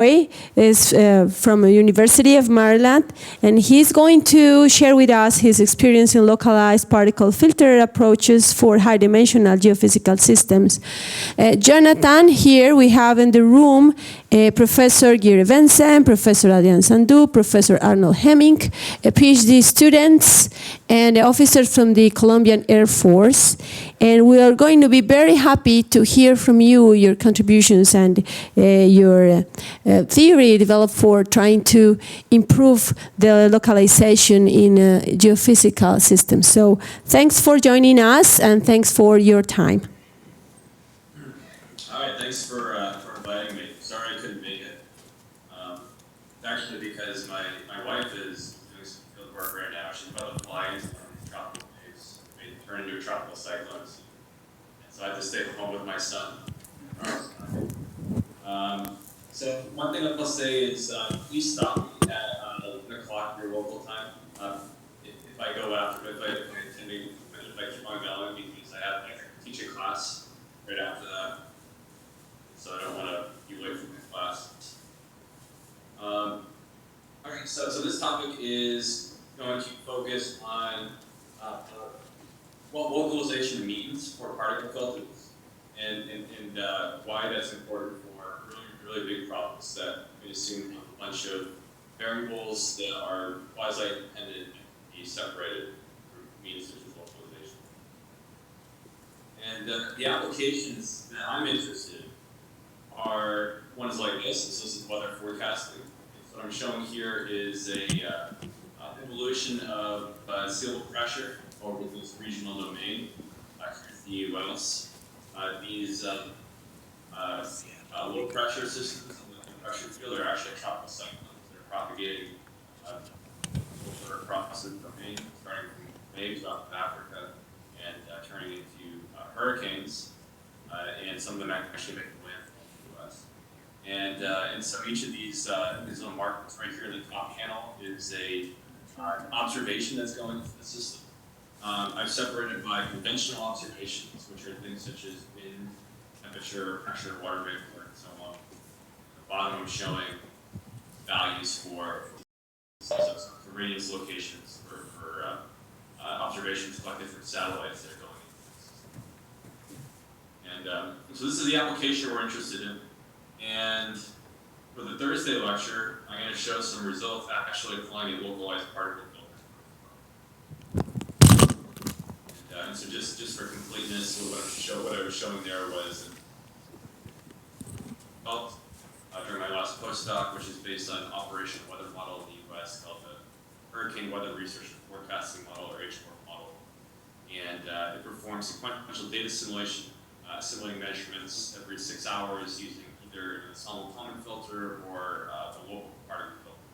is from the University of Maryland, and he's going to share with us his experience in localized particle filter approaches for high-dimensional geophysical systems. Jonathan, here we have in the room Professor Giri Vensen, Professor Adrian Sandu, Professor Arnold Hemming, PhD students, and officers from the Colombian Air Force. And we are going to be very happy to hear from you, your contributions and your theory developed for trying to improve the localization in geophysical systems. So thanks for joining us and thanks for your time. All right, thanks for inviting me. Sorry I couldn't make it. Actually because my wife is doing some field work right now. She's about to fly into one of these tropical waves. They turn into a tropical cyclone. And so I have to stay home with my son. So one thing I'll say is please stop me at 11 o'clock your local time. If I go after, if I keep on going, because I teach a class right after that. So I don't want to be away from my class. All right, so this topic is going to focus on what localization means for particle filters and why that's important for really big problems that we assume a bunch of variables that are quasi-dependent and be separated through means such as localization. And the applications that I'm interested in are ones like this. This is weather forecasting. So what I'm showing here is a evolution of sea level pressure over this regional domain. Here's the U.S. These low pressure systems in the pressure field are actually tropical cyclones that are propagating over across the domain, starting from waves off of Africa and turning into hurricanes, and some of them actually make landfall in the U.S. And so each of these little markers right here in the top panel is an observation that's going into the system. I've separated by conventional observations, which are things such as wind, temperature, pressure, water vapor, and so on. At the bottom I'm showing values for radius locations for observations collected from satellites that are going into the system. And so this is the application we're interested in. And for the Thursday lecture, I'm going to show some results actually applying a localized particle filter. And so just for completeness, what I was showing there was during my last postdoc, which is based on an operational weather model in the U.S. called the Hurricane Weather Research and Forecasting Model, or HWRF model. And it performs sequential data simulation, simulating measurements every 6 hours using either an ensemble common filter or the local particle filter.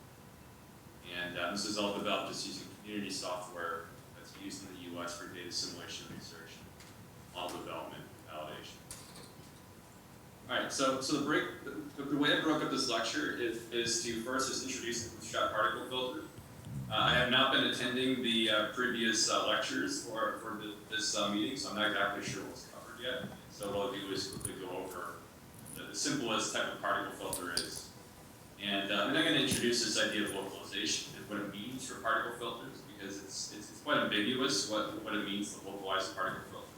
And this is all developed just using community software that's used in the U.S. for data simulation research, model development, and validation. All right, so the way I broke up this lecture is to first just introduce the bootstrap particle filter. I have not been attending the previous lectures for this meeting, so I'm not exactly sure what's covered yet. So what I'll do is quickly go over the simplest type of particle filter is. And I'm going to introduce this idea of localization and what it means for particle filters, because it's quite ambiguous what it means to localize a particle filter.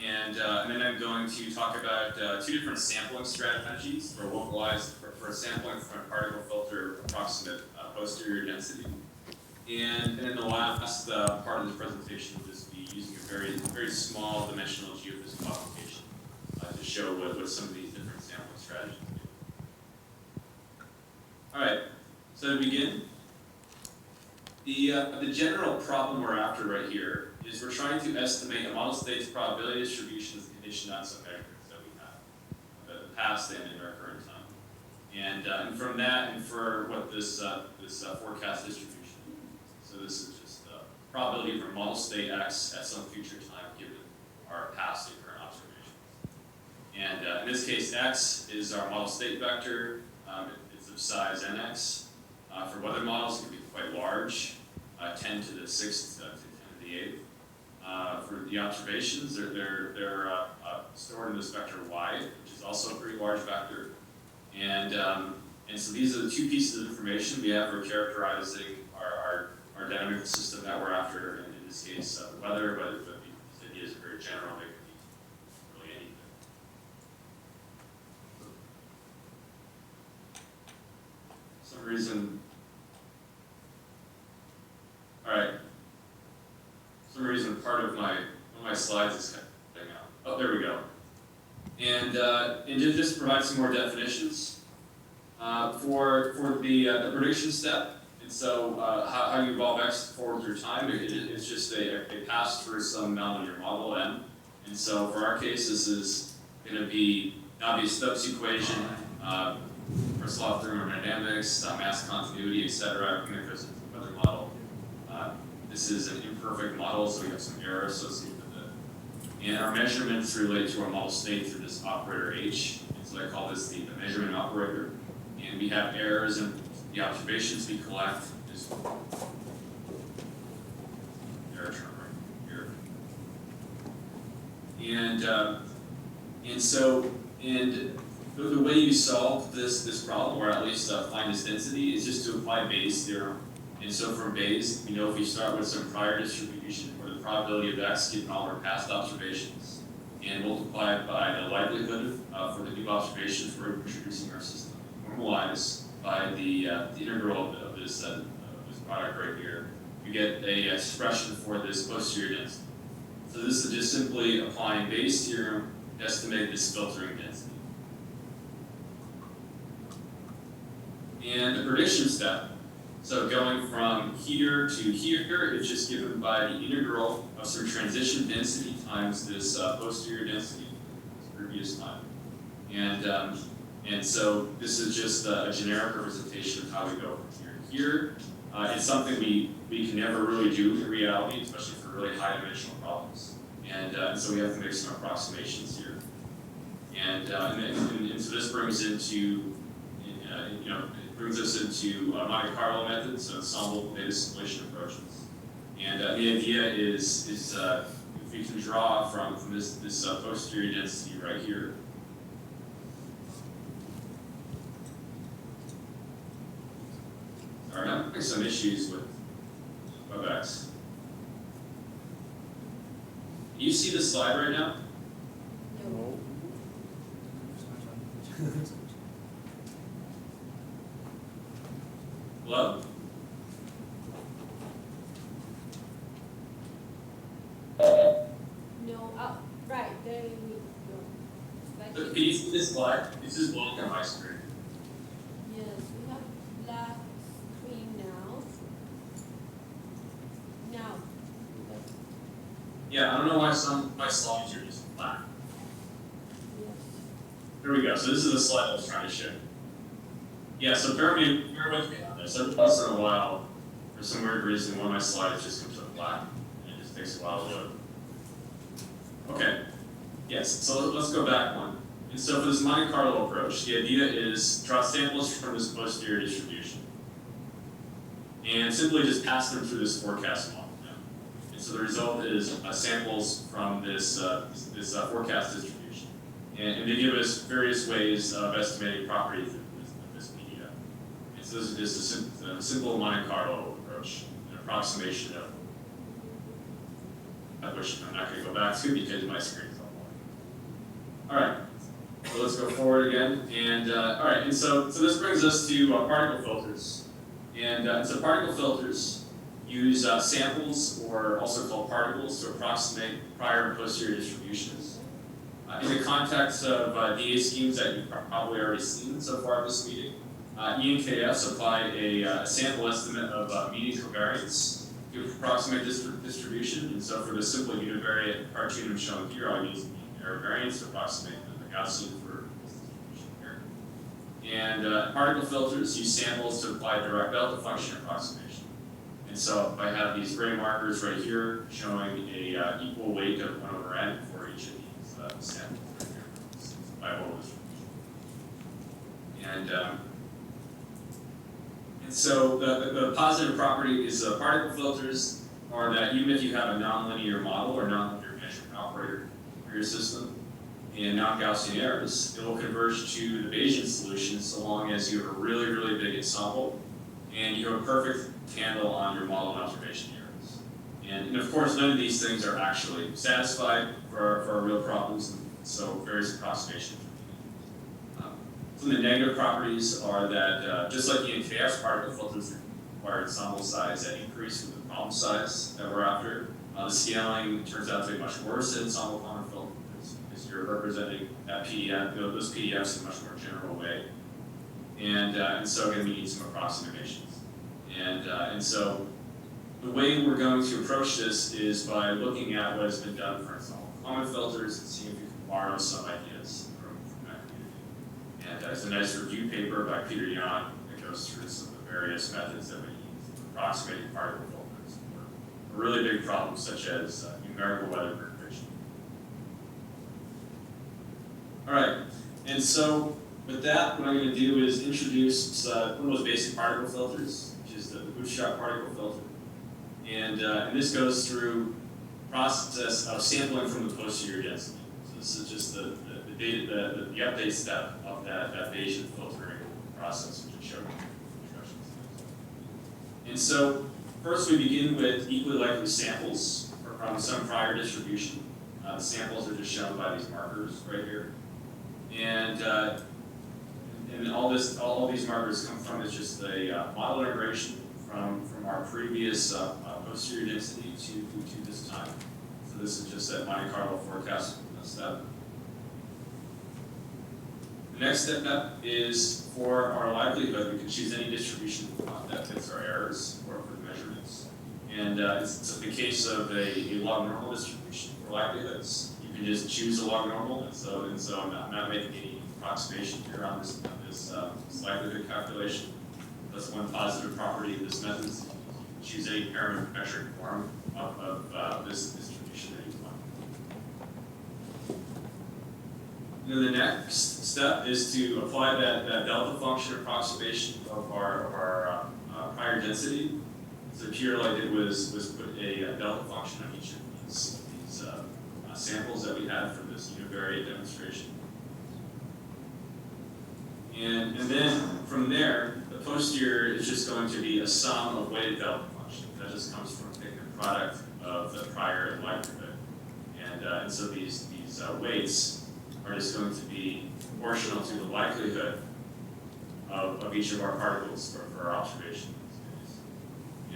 And then I'm going to talk about two different sampling strategies for localized, for sampling from a particle filter approximate posterior density. And then the last part of this presentation will just be using a very small dimensional geophysical application to show what some of these different sampling strategies do. All right, so to begin, the general problem we're after right here is we're trying to estimate a model state's probability distribution as conditioned on some measurements that we have, the past and in our current time. And from that, infer what this forecast distribution is. So this is just the probability for model state X at some future time given our past and current observations. And in this case, X is our model state vector. It's of size NX. For weather models, it can be quite large, 10 to the 6th to 10 to the 8th. For the observations, they're stored in this vector Y, which is also a pretty large vector. And And so these are the two pieces of information we have for characterizing our dynamical system that we're after, in this case, weather, but these ideas are very general, they could be really anything. For some reason, all right, for some reason part of one of my slides is cutting out. Oh, there we go. And just to provide some more definitions for the prediction step. And so how you evolve X forward through time, it's just a pass through some nonlinear model M. And so for our case, this is going to be an obvious Stubbs equation, first law of thermodynamics, mass continuity, etc. Because it's a weather model. This is an imperfect model, so we have some error associated with it. And our measurements relate to our model state through this operator H. And so I call this the measurement operator. And we have errors in the observations we collect. This error term right here. And the way you solve this problem, or at least find this density, is just to apply Bayes' theorem. And so from Bayes, we know if you start with some prior distribution, or the probability of X given all our past observations, and multiply it by the likelihood for the new observations we're introducing our system, normalize by the integral of this product right here, you get a expression for this posterior density. So this is just simply applying Bayes' theorem to estimate this filtering density. And the prediction step, so going from here to here, is just given by the integral of some transition density times this posterior density, this previous time. And so this is just a generic representation of how we go from here to here. It's something we can never really do in reality, especially for really high dimensional problems. And so we have to make some approximations here. And so this brings into, brings us into Monte Carlo methods, so ensemble data simulation approaches. And the idea is if we can draw from this posterior density right here. Sorry, I'm having some issues with WebEx. Can you see the slide right now? No. Hello? No, right, there we go. Can you see this slide? This is blowing on my screen. Yes, we have black screen now. Now. Yeah, I don't know why some of my slides are just black. Yes. Here we go. So this is the slide I was trying to show. Yeah, so bear with me on this. Every once in a while, for some weird reason, one of my slides just comes up black, and it just takes a while to load. Okay. Yes, so let's go back one. And so for this Monte Carlo approach, the idea is draw samples from this posterior distribution and simply just pass them through this forecast model. And so the result is samples from this forecast distribution. And they give us various ways of estimating properties of this media. And so this is just a simple Monte Carlo approach, an approximation of which I'm not going to go back to because my screen's all blank. All right, so let's go forward again. And all right, and so this brings us to particle filters. And so particle filters use samples, or also called particles, to approximate prior and posterior distributions. In the context of DA schemes that you've probably already seen so far in this meeting, E and KS apply a sample estimate of median covariance to approximate this distribution. And so for the simple univariate cartoon I'm showing here, I'll use mean error variance to approximate the Gaussian for this distribution here. And particle filters use samples to apply a direct delta function approximation. And so I have these gray markers right here showing a equal weight of 1/n for each of these samples right here. This is a bipolar distribution. And so the positive property is particle filters are that even if you have a nonlinear model or nonlinear measurement operator for your system, in non-Gaussian errors, it will converge to the Bayesian solution so long as you have a really, really big ensemble and you have a perfect handle on your model and observation errors. And of course, none of these things are actually satisfied for our real problems, and so various approximations. Some of the negative properties are that just like the chaos particle filters require ensemble size that increase with the problem size that we're after, the scaling turns out to be much worse in ensemble common filters because you're representing that PDF, those PDFs in a much more general way. And so again, we need some approximations. And so the way we're going to approach this is by looking at what has been done for ensemble common filters and seeing if we can borrow some ideas from that community. And there's a nice review paper by Peter Yan that goes through some of the various methods that we use for approximating particle filters for a really big problem such as numerical weather prediction. All right, and so with that, what I'm going to do is introduce one of those basic particle filters, which is the bootstrap particle filter. And this goes through the process of sampling from the posterior density. So this is just the update step of that Bayesian filtering process, which I showed you in instructions. And so first we begin with equally likely samples from some prior distribution. The samples are just shown by these markers right here. And all these markers come from is just a model integration from our previous posterior density to this time. So this is just a Monte Carlo forecast step. The next step is for our likelihood. We can choose any distribution that fits our errors or for the measurements. And it's in the case of a log normal distribution for likelihoods, you can just choose a log normal. And so I'm not making any approximation here on this likelihood calculation. That's one positive property of this method. You can choose any parametric form of this distribution that you want. And then the next step is to apply that delta function approximation of our prior density. So here, like it was put a delta function on each of these samples that we had for this univariate demonstration. And then from there, the posterior is just going to be a sum of weighted delta function. That just comes from taking the product of the prior and likelihood. And so these weights are just going to be proportional to the likelihood of each of our particles for our observation.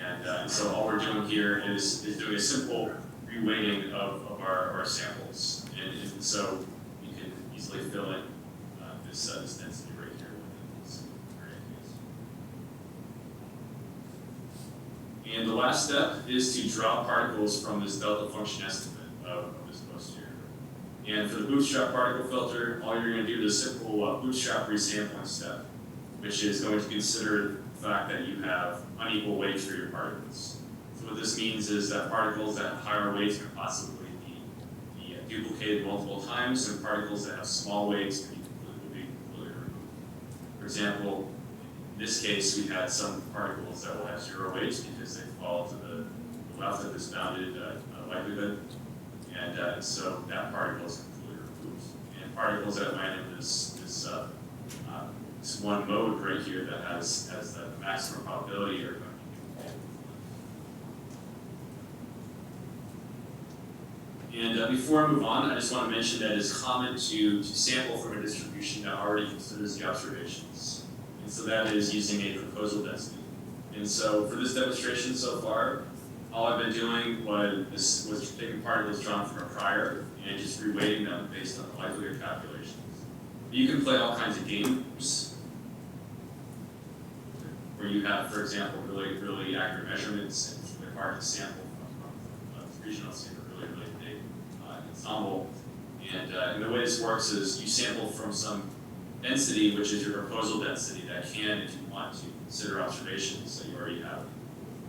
And so all we're doing here is doing a simple reweighting of our samples. And so you can easily fill in this density right here within this area. And the last step is to draw particles from this delta function estimate of this posterior. And for the bootstrap particle filter, all you're going to do is a simple bootstrap resampling step, which is going to consider the fact that you have unequal weights for your particles. So what this means is that particles that have higher weights can possibly be duplicated multiple times, and particles that have small weights can be completely removed. For example, in this case, we had some particles that will have 0 weights because they fall to the left of this bounded likelihood, and so that particle is completely removed. And particles that land in this one mode right here that has the maximum probability are going to be And before I move on, I just want to mention that it's common to sample from a distribution that already considers the observations. And so that is using a proposal density. And so for this demonstration so far, all I've been doing was taking particles drawn from a prior and just reweighting them based on the likelihood calculations. You can play all kinds of games where you have, for example, really, really accurate measurements, and it's really hard to sample from a regional scene, a really, really big ensemble. And the way this works is you sample from some density, which is your proposal density that can, if you want to, consider observations that you already have.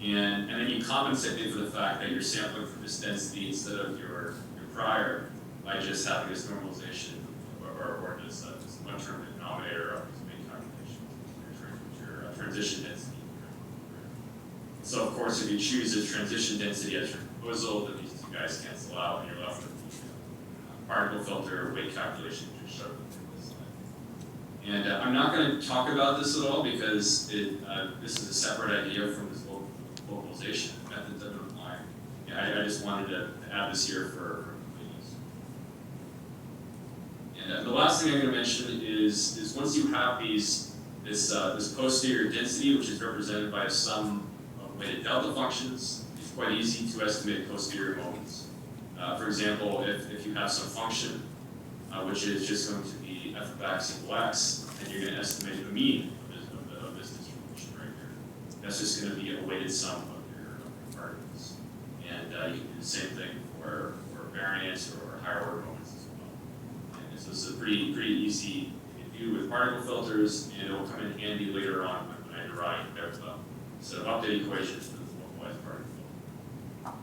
And then you compensate for the fact that you're sampling from this density instead of your prior by just having this normalization or this one-term denominator of these main calculations, your transition density. So of course, if you choose this transition density as your proposal, then these two guys cancel out and you're left with particle filter weight calculation, which is shown in this slide. And I'm not going to talk about this at all because this is a separate idea from this localization method that I'm applying. I just wanted to add this here for completeness. And the last thing I'm going to mention is once you have this posterior density, which is represented by a sum of weighted delta functions, it's quite easy to estimate posterior moments. For example, if you have some function, which is just going to be f of x equal x, then you're going to estimate the mean of this distribution right here. That's just going to be a weighted sum of your particles. And you can do the same thing for variance or higher order moments as well. And so this is a pretty easy thing to do with particle filters, and it will come in handy later on when I derive a set of update equations for the localized particle filter.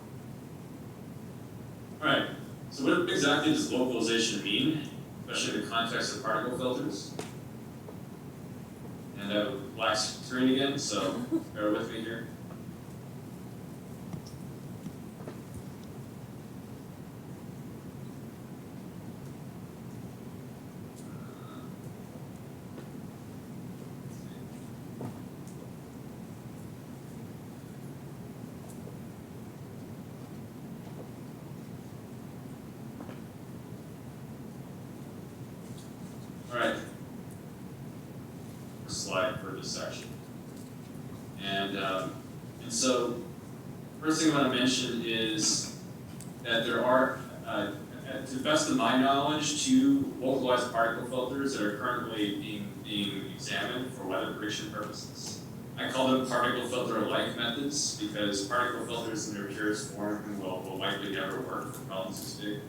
All right, so what exactly does localization mean, especially in the context of particle filters? And I have a black screen again, so bear with me here. All right, slide for this section. And so first thing I want to mention is that there are, to the best of my knowledge, 2 localized particle filters that are currently being examined for weather prediction purposes. I call them particle filter-alike methods because particle filters in their purest form will likely never work for problems this big.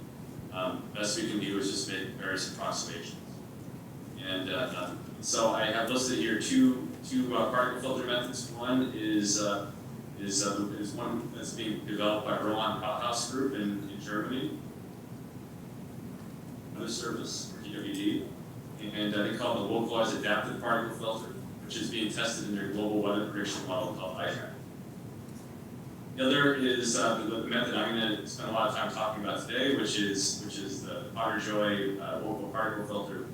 Best we can do is just make various approximations. And so I have listed here two particle filter methods. One is one that's being developed by Roland Bauhaus Group in Germany, another service, or DWD, and they call it the localized adaptive particle filter, which is being tested in their global weather prediction model called ITRAC. The other is the method I'm going to spend a lot of time talking about today, which is the Potter-Joy local particle filter,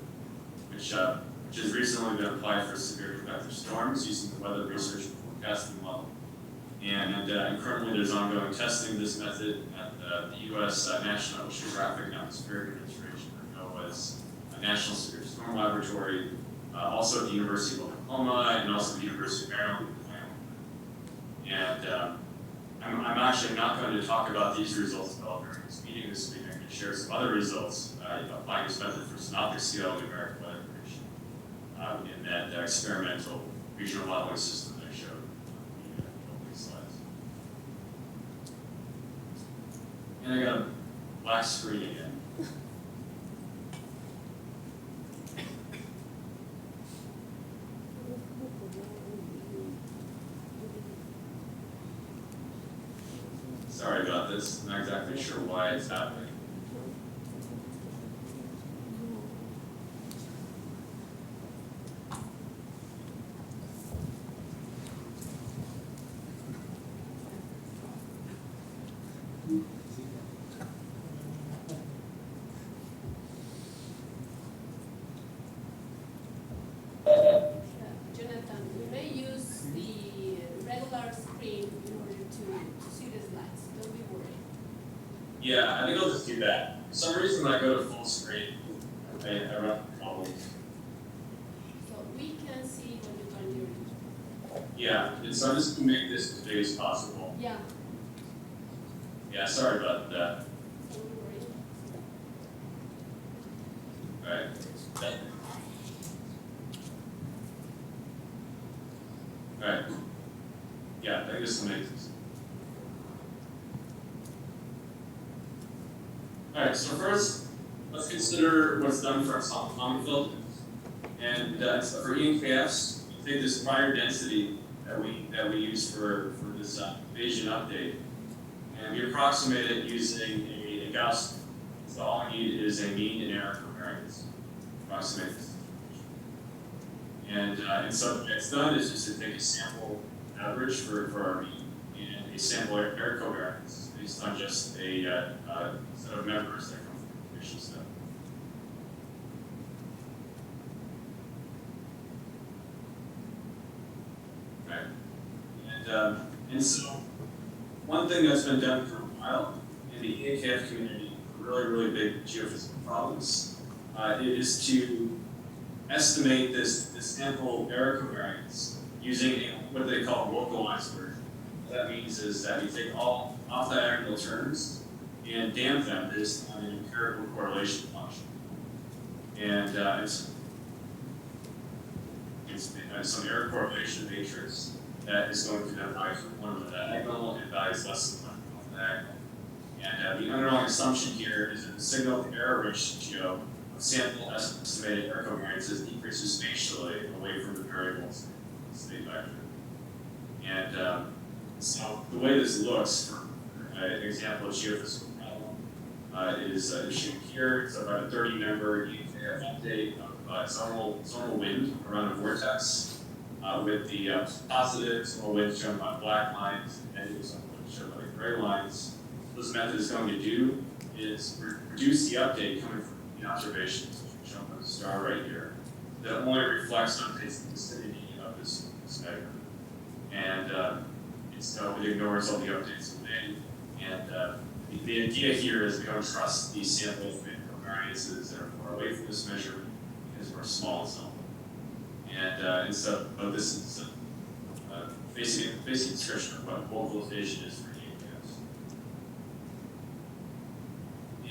which has recently been applied for severe convective storms using the weather research and forecasting model. And currently there's ongoing testing of this method at the U.S. National Oceanographic and Atmospheric Administration, or NOAA's National Severe Storm Laboratory, also at the University of Oklahoma, and also the University of Maryland. And I'm actually not going to talk about these results at all during this meeting this week. I'm going to share some other results applying this method for synoptic scale numeric weather prediction in that experimental regional modeling system that I showed on the opening slides. And I got a black screen again. Sorry about this, I'm not exactly sure why it's happening. Jonathan, you may use the regular screen in order to see the slides. Don't be worried. Yeah, I think I'll just do that. For some reason, when I go to full screen, I run into problems. So we can see what you're going to do. Yeah, and so I'm just going to make this as big as possible. Yeah, Yeah, sorry about that. don't worry. All right. All right. Yeah, I think this will make sense. All right, so first, let's consider what's done for our common filters. And so for ENKFs, we take this prior density that we use for this Bayesian update, and we approximate it using a Gauss. So all we need is a mean and error covariance. Approximate this. And so what it's done is just to take a sample average for our mean and a sample error covariance based on just a set of members that come from the observation step. Right. And so one thing that's been done for a while in the EAKF community, really, really big geophysical problems, is to estimate this sample error covariance using what they call localized version. What that means is that you take all off-diagonal terms and damp them based on an empirical correlation function. And it's some error correlation matrix that is going to have values of 1 on the diagonal and values less than 1 on the diagonal. And the underlying assumption here is that the signal to error ratio of sample estimated error covariances decreases spatially away from the variables state vector. And so the way this looks for an example of geophysical problem is shown here. It's about a 30-member EAKF update of zonal wind around a vortex. With the positive zonal wind shown by black lines and negative zonal wind shown by gray lines. What this method is going to do is reduce the update coming from the observations, which are shown by the star right here, that only reflects updates in the vicinity of this measurement. And so it ignores all the updates made. And the idea here is we don't trust these sample covariances that are far away from this measurement because we're small zone. And so this is a basic description of what localization is for EAKFs.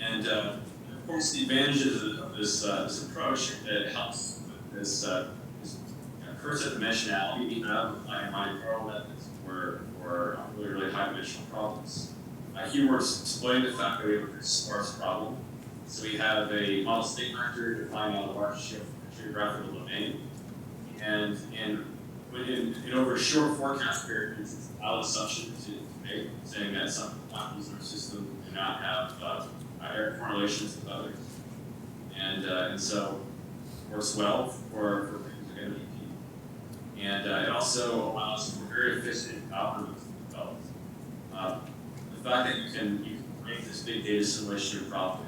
And of course, the advantages of this approach, it helps with this cursor dimensionality we have with Monte Carlo methods for really high dimensional problems. Here we're exploiting the fact that we have a very sparse problem. So we have a model state vector defined on a large geographical domain. And in over a short forecast period, it's a valid assumption to make, saying that some quantities in our system do not have error correlations with others. And so it works well for things like MVP. And it also allows for very efficient algorithms to develop. The fact that you can create this big data simulation problem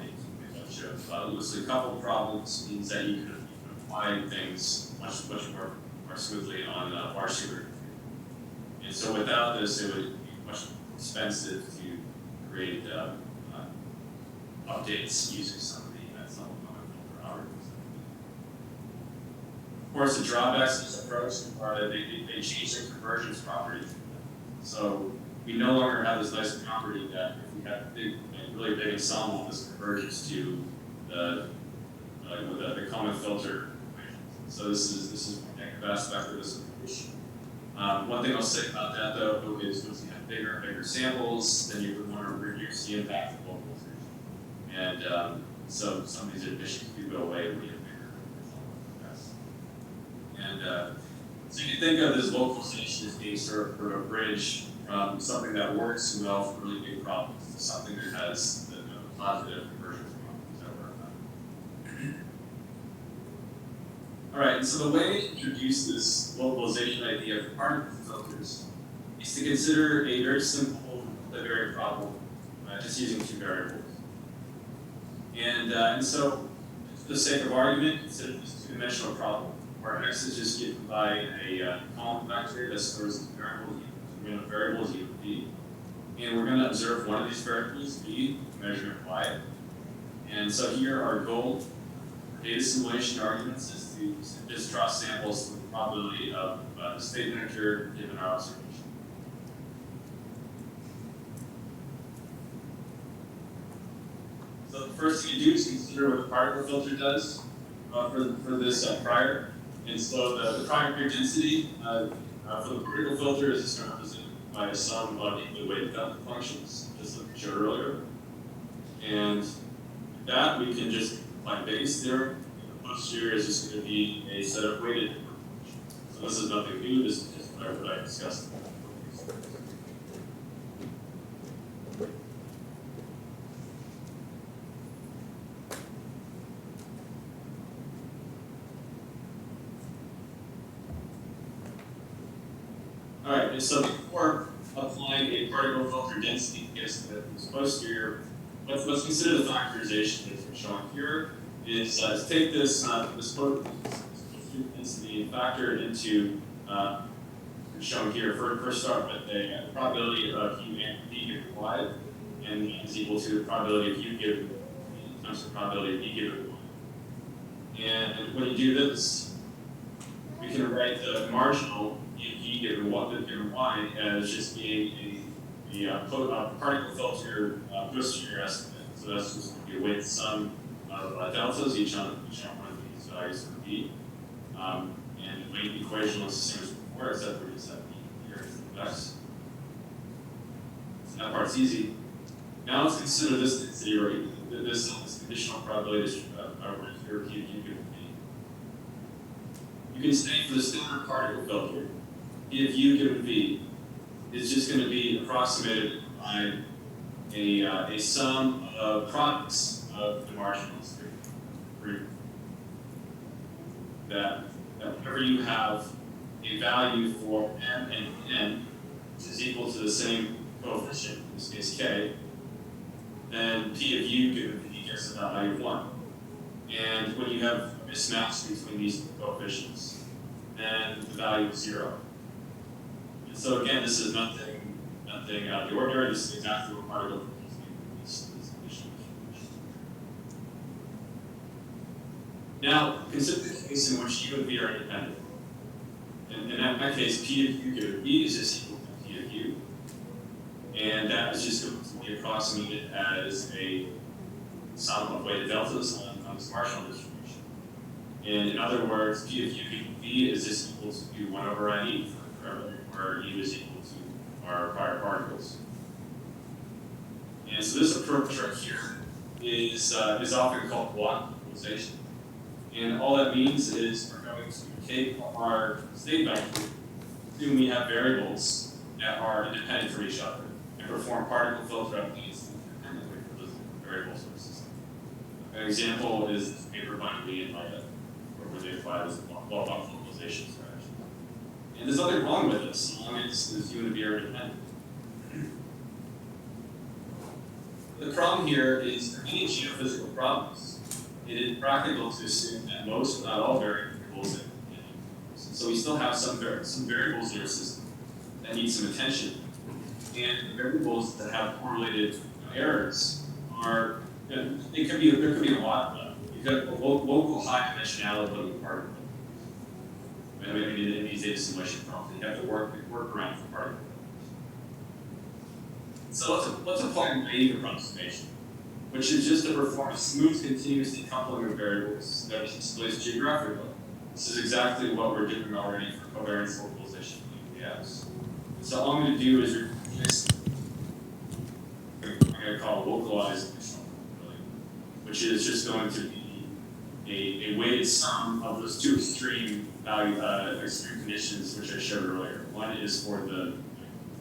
that shows a couple of problems means that you can apply things much more smoothly on large supercomputing. And so without this, it would be much more expensive to create updates using some of the filter algorithms. Of course, the drawbacks of this approach are that they change the convergence property. So we no longer have this nice property that if we have a really big ensemble, this converges to the common filter. So this is one negative aspect of this approach. One thing I'll say about that though is once you have bigger and bigger samples, then you would want to reduce the impact of localization. And so some of these inhibitions do go away when you have bigger and so you can think of this localization as being sort of a bridge from something that works well for really big problems to something that has the positive convergence problems that we're about. All right, and so the way to introduce this localization idea for particle filters is to consider a very simple multivariate problem just using 2 variables. And so, for the sake of argument, consider this 2-dimensional problem where x is just given by a column vector that stores variables u and v. And we're going to observe one of these variables, v, measurement y. And so here our goal for data simulation arguments is to just draw samples with the probability of the state vector given our observation. So the first thing you do is consider what the particle filter does for this prior. And so the primary density for the particle filter is just represented by a sum of equally weighted delta functions, just like we showed earlier. And with that, we can just apply Bayes' theorem. The posterior is just going to be a set of weighted functions. So this is nothing new. This is just what I discussed. All right, and so before applying a particle filter density estimate from this posterior, what's considered a factorization, as we're showing here, is take this density and factor it into shown here. First start with a probability of u and v given y, and is equal to the probability of u given v times the probability of v given y. And when you do this, we can write the marginal v given y as just being a particle filter posterior estimate. So that's just going to be a weighted sum of deltas, each on one of these values for v. And the weight equation looks the same as before, except for just that v here is the x. So that part's easy. Now let's consider this density rate, this conditional probability right here, p of u given v. You can say for the standard particle filter, p of u given v is just going to be approximated by a sum of products of the marginals. That whenever you have a value for m and n, which is equal to the same coefficient, in this case k, then p of u given v gets the value of 1. And when you have a mismatch between these coefficients, then the value is 0. And so again, this is nothing out of the ordinary. This is exactly what particle is conditional. Now, consider the case in which u and v are independent. And in that case, p of u given v is just equal to p of u. And that is just going to be approximated as a sum of weighted deltas on this marginal distribution. And in other words, p of u given v is just equal to 1 over n where e is equal to our prior particles. And so this approach right here is often called block equalization. And all that means is we're going to take our state vector, assume we have variables that are independent from each other, and perform particle filter updates independently for those variables in the system. An example is this paper by Lee and Ida, where they apply this block equalization strategy. And there's nothing wrong with this, as long as u and v are independent. The problem here is for any geophysical problems, it is practical to assume that most, but not all, variables are independent. So we still have some variables in our system that need some attention. And the variables that have correlated errors are, there could be a lot of them. You could have local high dimensionality of particle. I mean, in these data simulation problems, you have to work around for particle. So let's apply a wave approximation, which is just to perform a smooth, continuous decoupling of variables that is displaced geographically. This is exactly what we're doing already for covariance localization in UPS. So all I'm going to do is replace, I'm going to call localized conditional probability, which is just going to be a weighted sum of those two extreme conditions which I showed earlier. One is for the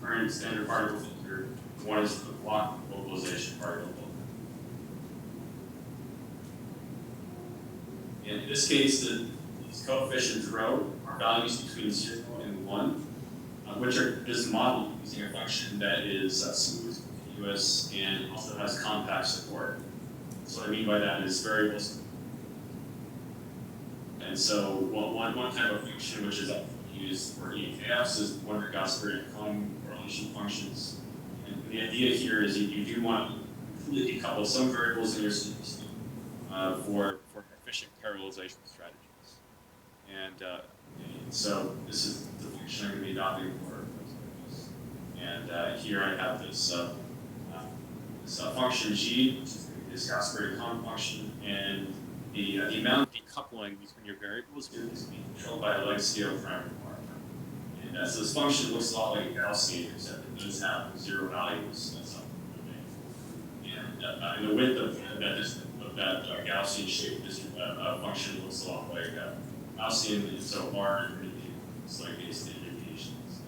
current standard particle filter, one is for the block localization particle filter. And in this case, these coefficients rho are values between 0 and 1, which are just modeled using a function that is smooth, continuous, and also has compact support. So what I mean by that is variables. And so one type of function which is used for EKFs is one of the Gauss-Cohn correlation functions. And the idea here is you do want to completely decouple some variables in your system for efficient parallelization strategies. And so this is the function I'm going to be adopting for those. And here I have this function g, which is this Gauss-Cohn function, and the amount of decoupling between your variables is being controlled by a leg scale parameter. And so this function looks a lot like a Gaussian, except it does have 0 values. That's not the domain. And the width of that Gaussian shape function looks a lot like Gaussian, and so R is really it's like a standard deviation in this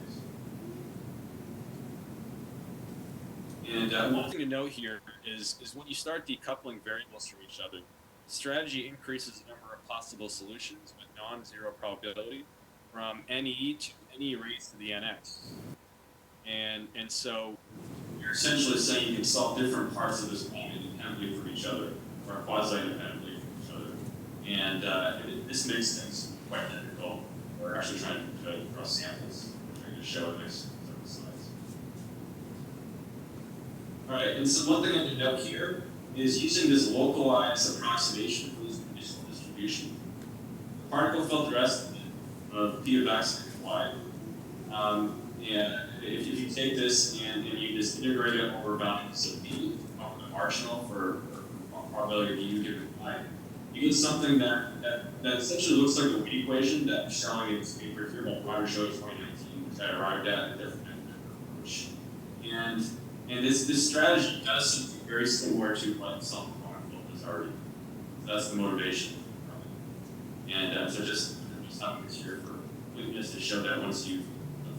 case. And one thing to note here is when you start decoupling variables from each other, strategy increases the number of possible solutions with non-zero probability from NE to NE raised to the NX. And so you're essentially saying you can solve different parts of this problem independently from each other, or quasi-independently from each other. And this makes things quite difficult. We're actually trying to do it across samples. I'm going to show it next several slides. All right, and so one thing I did note here is using this localized approximation for this conditional distribution. The particle filter estimate of P of X and Y. And if you take this and you just integrate it over boundaries of B, over the marginal for probability of U given Y, you get something that essentially looks like the weight equation that I'm showing in this paper here by Roger Show 2019, which I arrived at a different approach. And this strategy does something very similar to what some component filters already do. So that's the motivation. And so just having this here for completeness to show that once you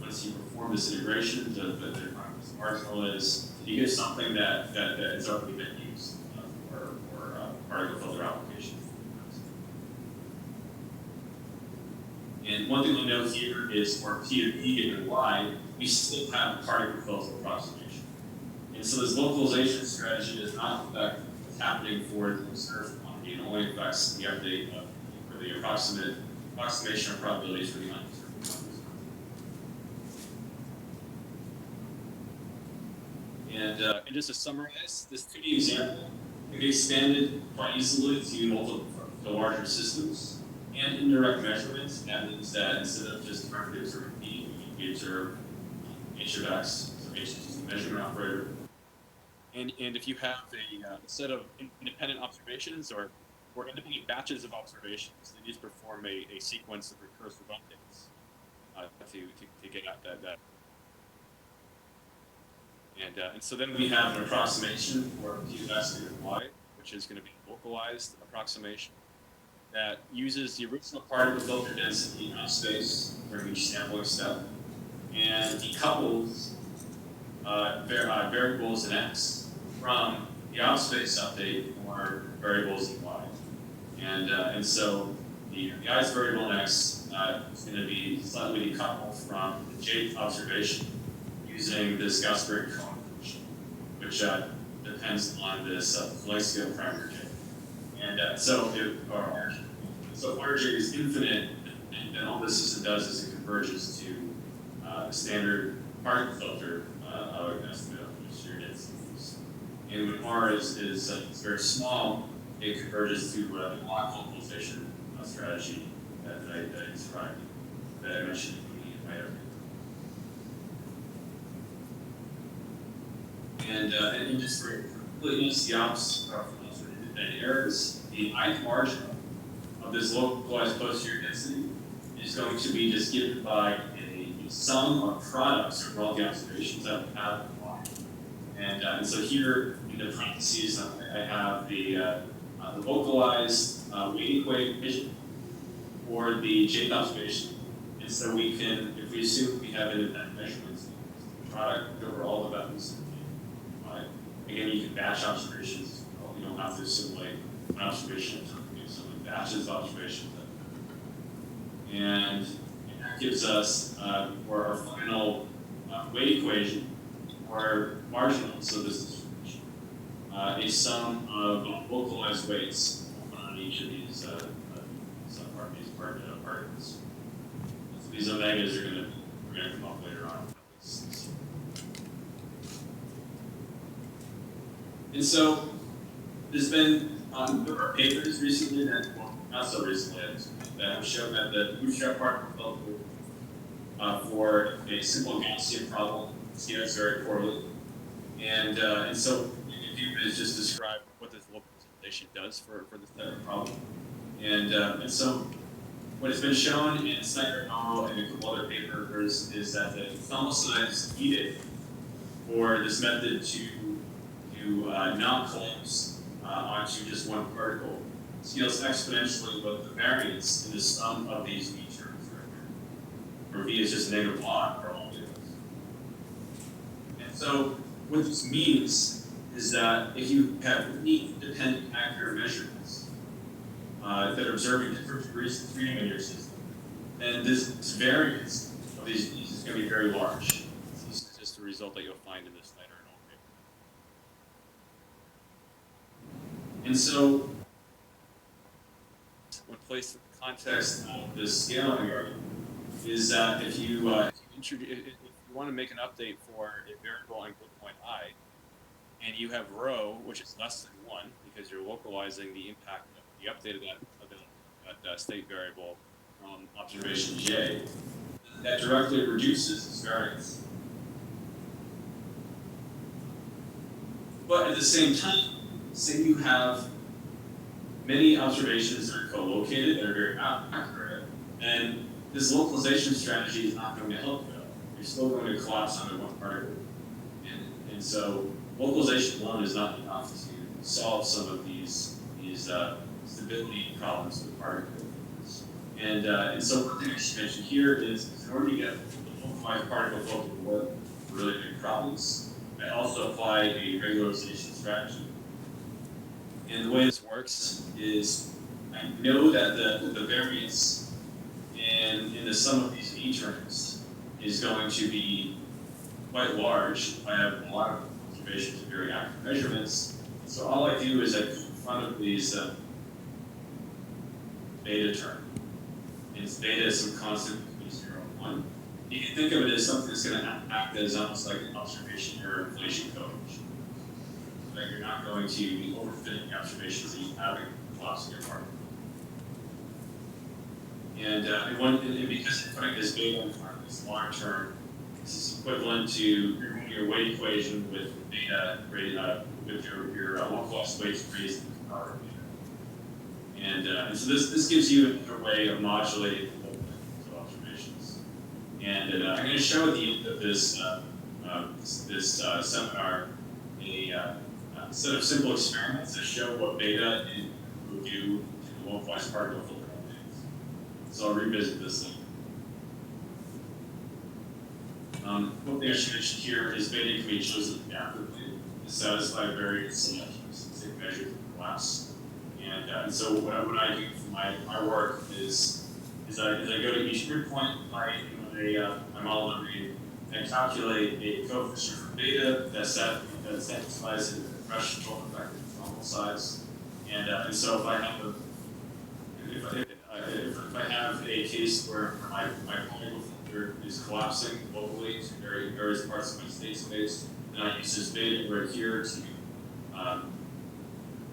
perform this integration, the marginal is, you get something that has already been used for particle filter applications. And one thing to note here is for P of P given Y, we still have particle filter approximation. And so this localization strategy does not affect what's happening for the observed quantity. It only affects the update of or the approximation of probabilities for the unobserved quantities. And just to summarize, this 2D example can be expanded quite easily to larger systems and indirect measurements. That means that instead of just directly observing P, we observe H of X, so H is the measurement operator. And if you have a set of independent observations or independent batches of observations, then you just perform a sequence of recursive updates to get at that. And so then we have an approximation for P of X and Y, which is going to be a localized approximation that uses the original particle filter density in space during each sampling step and decouples variables in X from the outspace update or variables in Y. And so the I's variable in X is going to be slightly decoupled from the Jth observation using this Gauss-Green cone function, which depends on this flight scale parameter J. And so RJ is infinite, and all this system does is it converges to the standard particle filter estimate of shear densities. And when R is very small, it converges to the block localization strategy that I described, that I mentioned in my overview. And just for completeness, the ops for independent errors, the ith marginal of this localized posterior density is going to be just given by a sum of products of all the observations that we have in Y. And so here in the parentheses, I have the localized weight equation for the Jth observation. And so we can, if we assume we have independent measurements, the product over all the values. Again, you can batch observations. You don't have to assimilate an observation. You can assimilate batches of observations. And that gives us, for our final weight equation, or marginal, so this distribution, a sum of localized weights on each of these particles. So these omegas are going to come up later on. And so there's been there are papers recently that, well, not so recently, that have shown that the bootstrap particle filter for a simple Gaussian problem scales very poorly. And so EnVIVO has just described what this localization does for this type of problem. And so what has been shown in Snyder et al. And a couple other papers is that the thermal size needed for this method to not collapse onto just one particle scales exponentially with the variance in the sum of these V terms, where V is just negative log for all of And so what this means is that if you have really independent accurate measurements that are observing different degrees of freedom in your system, then this variance of these V's is going to be very large. This is just the result that you'll find in this Snyder et al. paper. And so, when placed in the context of this scaling argument, is that if you want to make an update for a variable on grid point I, and you have rho, which is less than 1, because you're localizing the impact of the update of that state variable from observation J, that directly reduces its variance. But at the same time, say you have many observations that are co-located, that are very accurate, and this localization strategy is not going to help you. You're still going to collapse onto one particle. And so localization alone is not enough to solve some of these stability problems with particles. And so one thing I should mention here is in order to get the localized particle filter to work for really big problems, I also apply a regularization strategy. And the way this works is I know that the variance in the sum of these V terms is going to be quite large. I have a lot of observations of very accurate measurements. So all I do is I put in front of these beta term. And beta is some constant between 0 and 1. You can think of it as something that's going to act as almost like an observation error inflation coefficient. So that you're not going to be overfitting the observations that you have in collapsing your particle. And because you're putting this beta in front of this long term, this is equivalent to your weight equation with beta with your localized weight raised to the power of beta. And so this gives you another way of modulating the movement of observations. And I'm going to show at the end of this seminar a set of simple experiments that show what beta will do to the localized particle filter updates. So I'll revisit this later. One thing I should mention here is beta can be chosen adaptively to satisfy various selections to take measures of collapse. And so what I do for my work is I go to each grid point, my model domain, and calculate a coefficient for beta that satisfies the threshold effective normal size. And so if I have a case where my particle filter is collapsing locally to various parts of my state space, then I use this beta right here to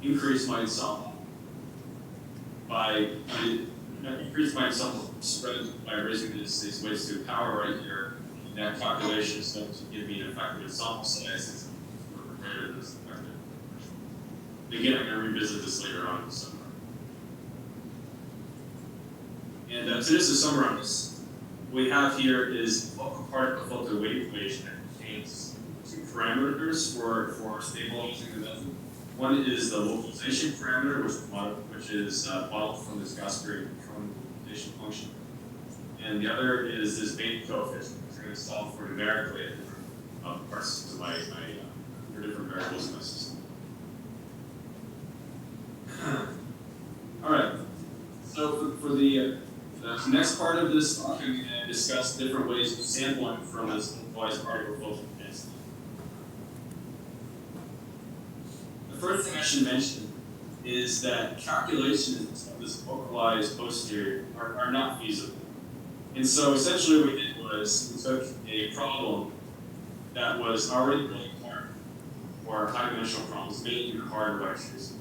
increase my ensemble spread by raising these weights to power right here. And that calculation is going to give me an effective ensemble size that's greater than this effective. Again, I'm going to revisit this later on in the summer. And so just to summarize, what we have here is local particle filter weight equation that contains two parameters for stabilizing the method. One is the localization parameter, which is modeled from this Gauss-Green localization function. And the other is this beta coefficient, which we're going to solve for numerically at different parts of for different variables in my system. All right. So for the next part of this talk, I'm going to discuss different ways of sampling from this localized particle filter density. The first thing I should mention is that calculations of this localized posterior are not feasible. And so essentially what we did was we took a problem that was already really hard for high-dimensional problems, made it even harder by choosing.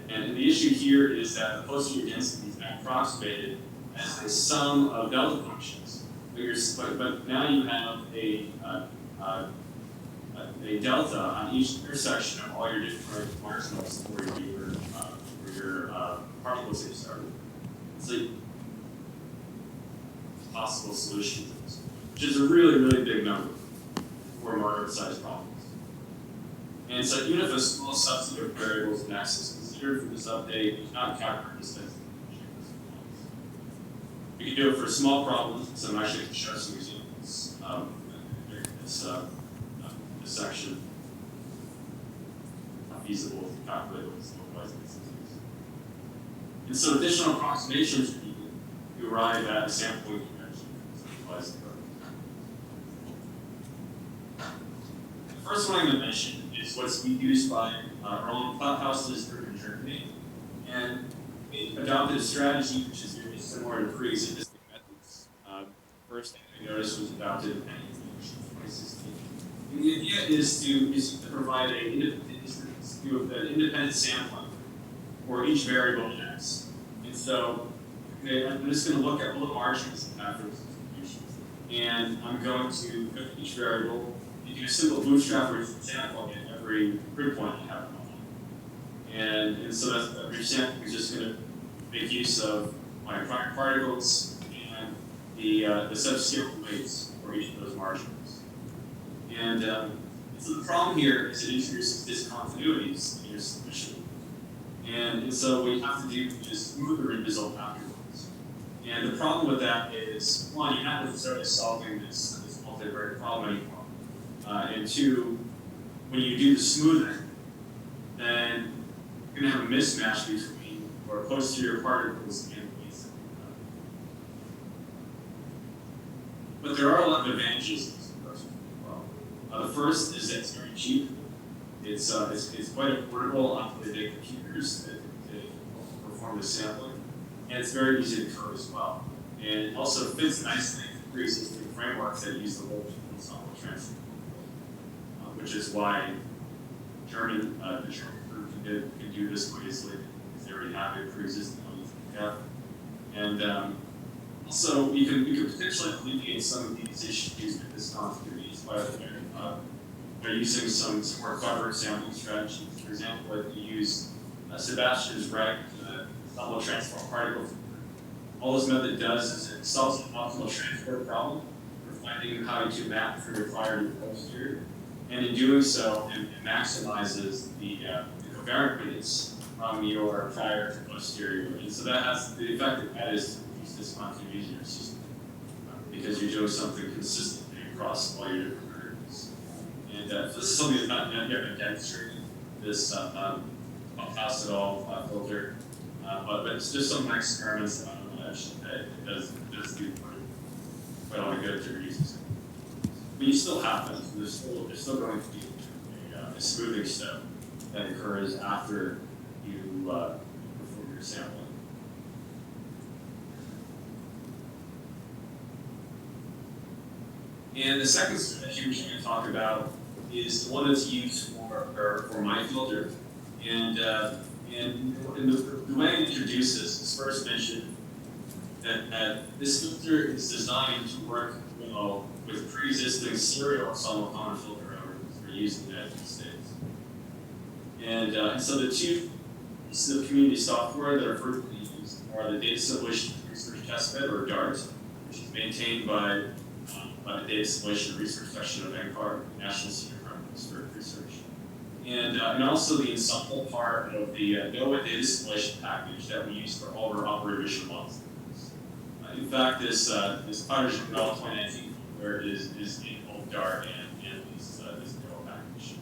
And the issue here is that the posterior density is approximated as the sum of delta functions. But now you have a delta on each intersection of all your different marginals for your particles that you started. So possible solution to this, which is a really, really big number for moderate-sized problems. And so even if a small subset of variables in X is considered for this update, you cannot calculate this density. You can do it for small problems, so I'm actually going to show some examples in this section. Not feasible to calculate what this localized density is. And so additional approximations are needed to arrive at a sampling convention for this localized curve. The first one I'm going to mention is is what's used by our own houses group in Germany. And we adopted a strategy which is very similar to pre-existing methods. First thing we noticed was adopted in 2016. And the idea is to provide an independent sampling for each variable x. And so I'm just going to look at all the margins after this distribution. And I'm going to pick each variable and do a simple bootstrap sampling at every grid point I have. And so that's every sample is just going to make use of my prior particles and the subscale weights for each of those margins. And so the problem here is it introduces discontinuities in your solution. And so what you have to do is just smooth the result afterwards. And the problem with that is, one, you're not necessarily solving this multivariate problem anymore. And two, when you do the smoothing, then you're going to have a mismatch between or posterior particles and weights. But there are a lot of advantages to this approach as well. The first is that it's very cheap. It's quite affordable on the big computers to perform the sampling, and it's very easy to code as well. And it also fits nicely into pre-existing frameworks that use the whole ensemble transfer, which is why the German group can do this quite easily because they already have it pre-existing on the And also, you can potentially alleviate some of these issues with discontinuities by using some more clever sampling strategies. For example, if you use Sebastian's reg double transform particle filter, all this method does is it solves an optimal transport problem for finding how to map from your prior to the posterior. And in doing so, it maximizes the covariant weights from your prior to posterior. And so that has the effect of that is to reduce discontinuities in your system because you're doing something consistently across all your different variables. And this is something that's not yet been demonstrated, this house at all filter. But it's just some experiments that it does do quite a lot of good to reduce this. But you still have them. So there's still going to be a smoothing step that occurs after you perform your sampling. And the second strategy which I'm going to talk about is the one that's used for my filter. And the way I introduce this is first mention that this filter is designed to work well with pre-existing serial ensemble common filter algorithms for use in the United States. And so the two pieces of community software that are frequently used are the Data Simulation Research Testbed, or DART, which is maintained by the Data Simulation Research Section of NCAR, National Center for Atmospheric Research. And also the ensemble part of the NOAA data simulation package that we use for all of our operational models. In fact, this Powder Journal 2019 where is in both DART and this NOAA package.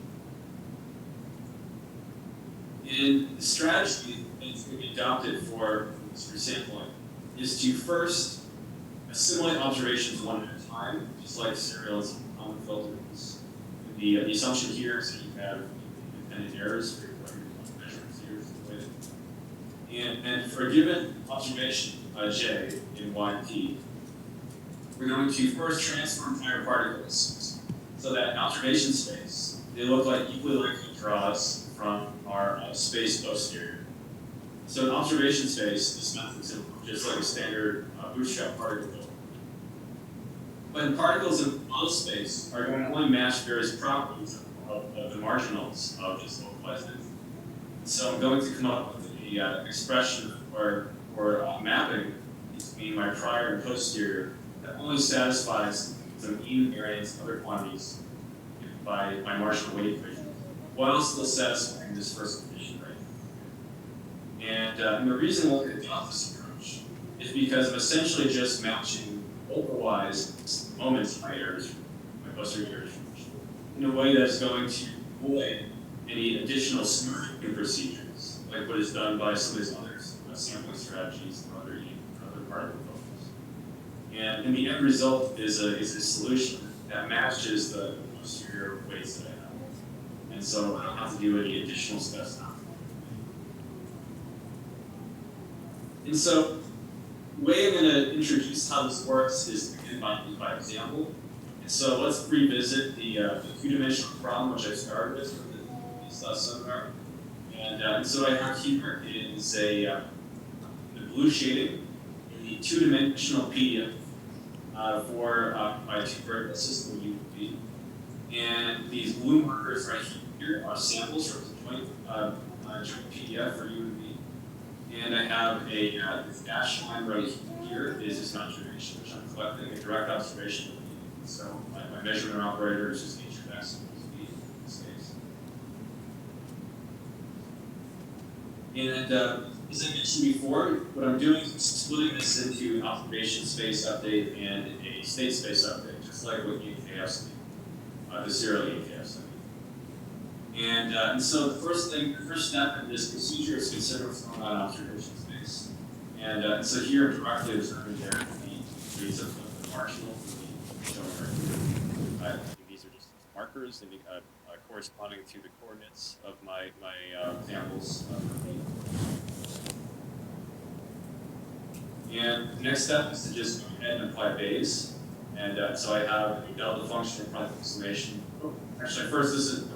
And the strategy that's going to be adopted for sampling is to first assimilate observations one at a time, just like serial and common filters. The assumption here is that you have independent errors for your measurements here. And for a given observation, J in YP, we're going to first transform entire particles so that in observation space, they look like equally likely draws from our space posterior. So in observation space, this method's just like a standard bootstrap particle filter. But in particles in model space are going to only match various properties of the marginals of this localized entity. So I'm going to come up with the expression for mapping between my prior and posterior that only satisfies some mean variance and other quantities by marginal weight equation, while still satisfying this first condition right. And the reason we're going to adopt this approach is because I'm essentially just matching overwise moments of my errors, my posterior errors, in a way that's going to avoid any additional smoothing procedures, like what is done by some of these other sampling strategies or other particle filters. And the end result is a solution that matches the posterior weights that I have. and so I don't have to do any additional steps now. And so the way I'm going to introduce how this works is to begin by example. And so let's revisit the two-dimensional problem which I started with for this last seminar. And so what I have here is the blue shading in the two-dimensional PDF for my two-variable system U and V. And these blue markers right here are samples from the joint PDF for U and V. And I have a this dashed line right here is just an observation, which I'm collecting, a direct observation. So my measurement operator is just H of X equals V in this case. And as I mentioned before, what I'm doing is splitting this into an observation space update and a state space update, just like what EKFs do, the serial EKFs do. And so the first step in this procedure is consider what's going on in observation space. And so here directly observing there the degrees of the marginal shown right here. These are just markers and corresponding to the coordinates of my examples. And the next step is to just go ahead and apply Bayes. And so I have a delta function in front of the summation. Actually, first, this is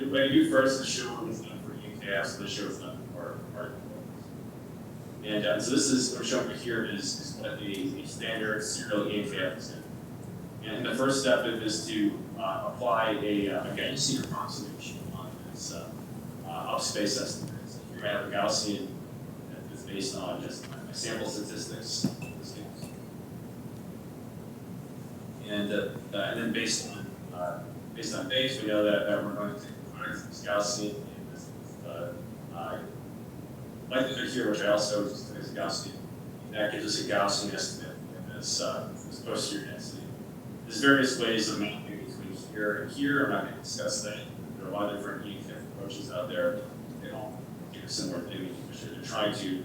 what I do first is show what is done for EKFs, and then show what's done for particle filters. And so this is what I'm showing here is what a standard serial EKF is in. And the first step is to apply a Gaussian approximation on this upspace estimate. So here I have a Gaussian that is based on just my sample statistics. And then based on Bayes, we know that we're going to take the product of this Gaussian and this likelihood here, which I also just took as a Gaussian. And that gives us a Gaussian estimate in this posterior density. There's various ways of mapping between here and here. I'm not going to discuss that. There are a lot of different EKF approaches out there. They all give a similar thing. They're trying to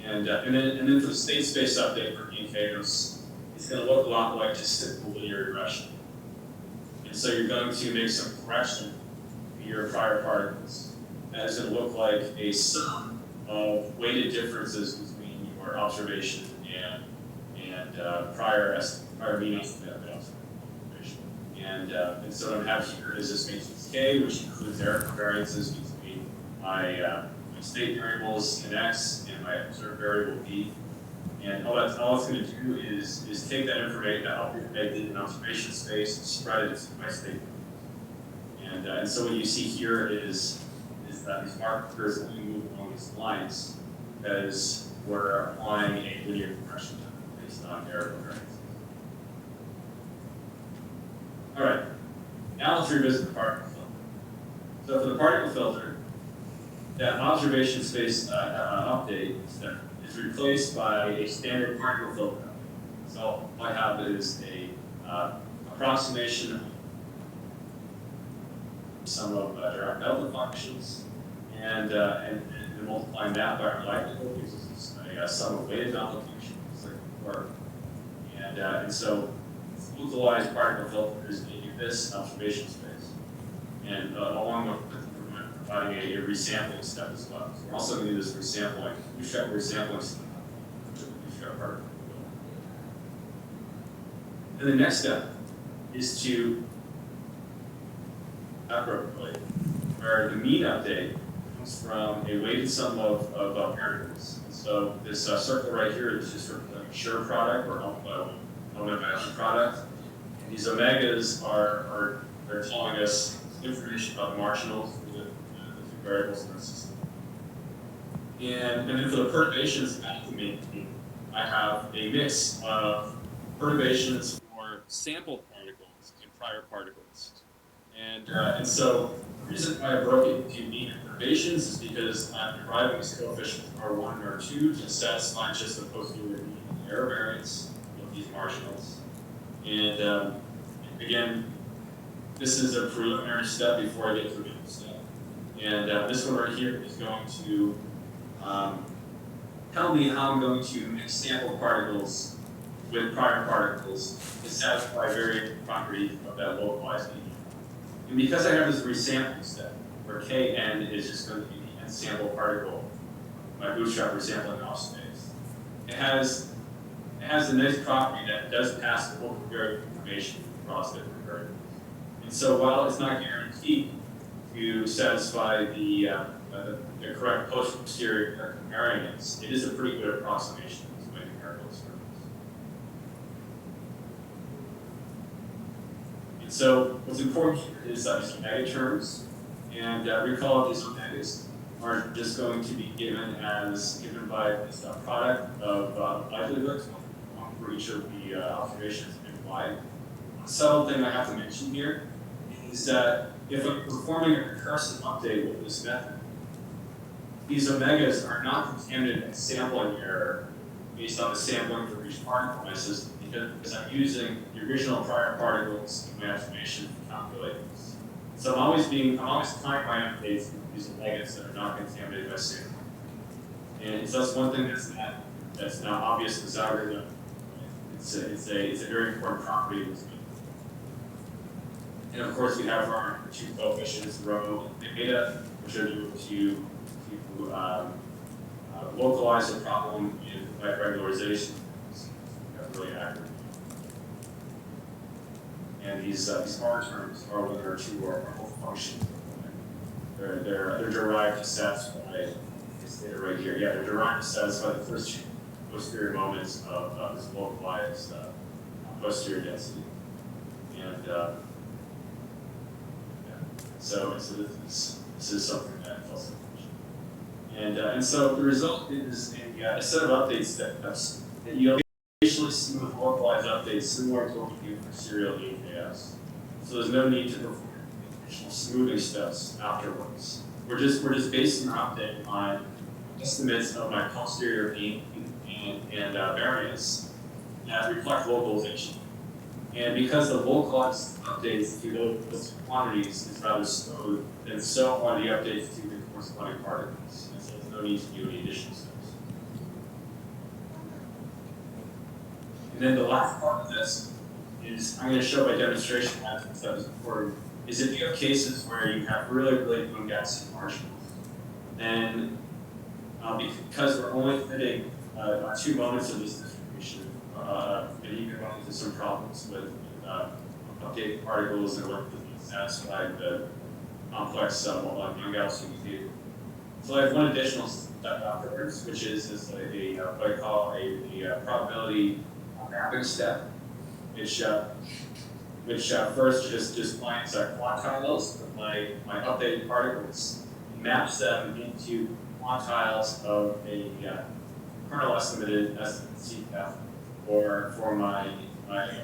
And then for the state space update for EKFs, it's going to look a lot like just simple linear regression. And so you're going to make some correction to your prior particles. That is going to look like a sum of weighted differences between your observation and prior mean estimate of the observation. And so what I have here is this matrix K, which includes error variances between my state variables in X and my observed variable B. And all it's going to do is take that information, that updated in observation space, and spread it to my state variables. And so what you see here is that these markers only move along these lines as we're applying a linear regression based on error variances. All right, now let's revisit the particle filter. So for the particle filter, that observation space update is replaced by a standard particle filter. So all I have is a approximation of some of direct delta functions, and multiplying that by our likelihood gives us a sum of weighted delta functions like before. And so localized particle filter is going to do this observation space, and along with providing a resampling step as well. So we're also going to do this resampling, resampling step, particle. And the next step is to appropriately, where the mean update comes from a weighted sum of variables. So this circle right here is just sort of like a Schur product or omega product. And these omegas they're telling us information about the marginals for the two variables in our system. And then for the perturbations at the main mean, I have a mix of perturbations for sample particles and prior particles. And so the reason why I broke it into mean and perturbations is because I'm deriving these coefficients R1 and R2 to satisfy just the posterior mean error variance of these marginals. And again, this is a preliminary step before I get to the main step. And this one right here is going to tell me how I'm going to mix sample particles with prior particles to satisfy various properties of that localized medium. And because I have this resampling step, where Kn is just going to be the n sample particle, my bootstrap resampling off space, it has a nice property that does pass the covariant information across different variables. And so while it's not guaranteed to satisfy the correct posterior variance, it is a pretty good approximation of this way numerical experiments. And so what's important here is these omega terms, and recall these omegas are just going to be given by this product of likelihoods for each of the observations in y. A subtle thing I have to mention here is that if I'm performing a recursive update with this method, these omegas are not contaminated by sampling error based on the sampling for each particle in my system, because I'm using the original prior particles in my estimation to calculate this. So I'm always tying my updates with these omegas that are not contaminated by sampling. And so that's one thing that's not obvious in this algorithm. It's a very important property of this method. And of course, we have our two coefficients, rho and beta, which are able to localize the problem in light regularization. That's really accurate. And these R terms, R1 or R2, are both functions. They're derived to satisfy this data right here. Yeah, they're derived to satisfy the first two posterior moments of this localized posterior density. And so this is something that is also functional. And so the result is a set of update steps that yield spatially smooth localized updates similar to what we do for serial EKS. So there's no need to perform additional smoothing steps afterwards. We're just basing our update on estimates of my posterior mean and variance that reflect localization. And because the localized updates to those quantities is rather smooth, then so are the updates to the corresponding particles. And so there's no need to do any additional steps. And then the last part of this is I'm going to show by demonstration why this step is important. Is if you have cases where you have really low density marginals, then because we're only fitting 2 moments of this distribution, and you can run into some problems with updating particles and what doesn't satisfy the complex non-Gaussian behavior. So I have one additional step afterwards, which is what I call a probability mapping step, which first just finds quantiles of my updated particles, maps them into quantiles of a kernel estimated CF, or for my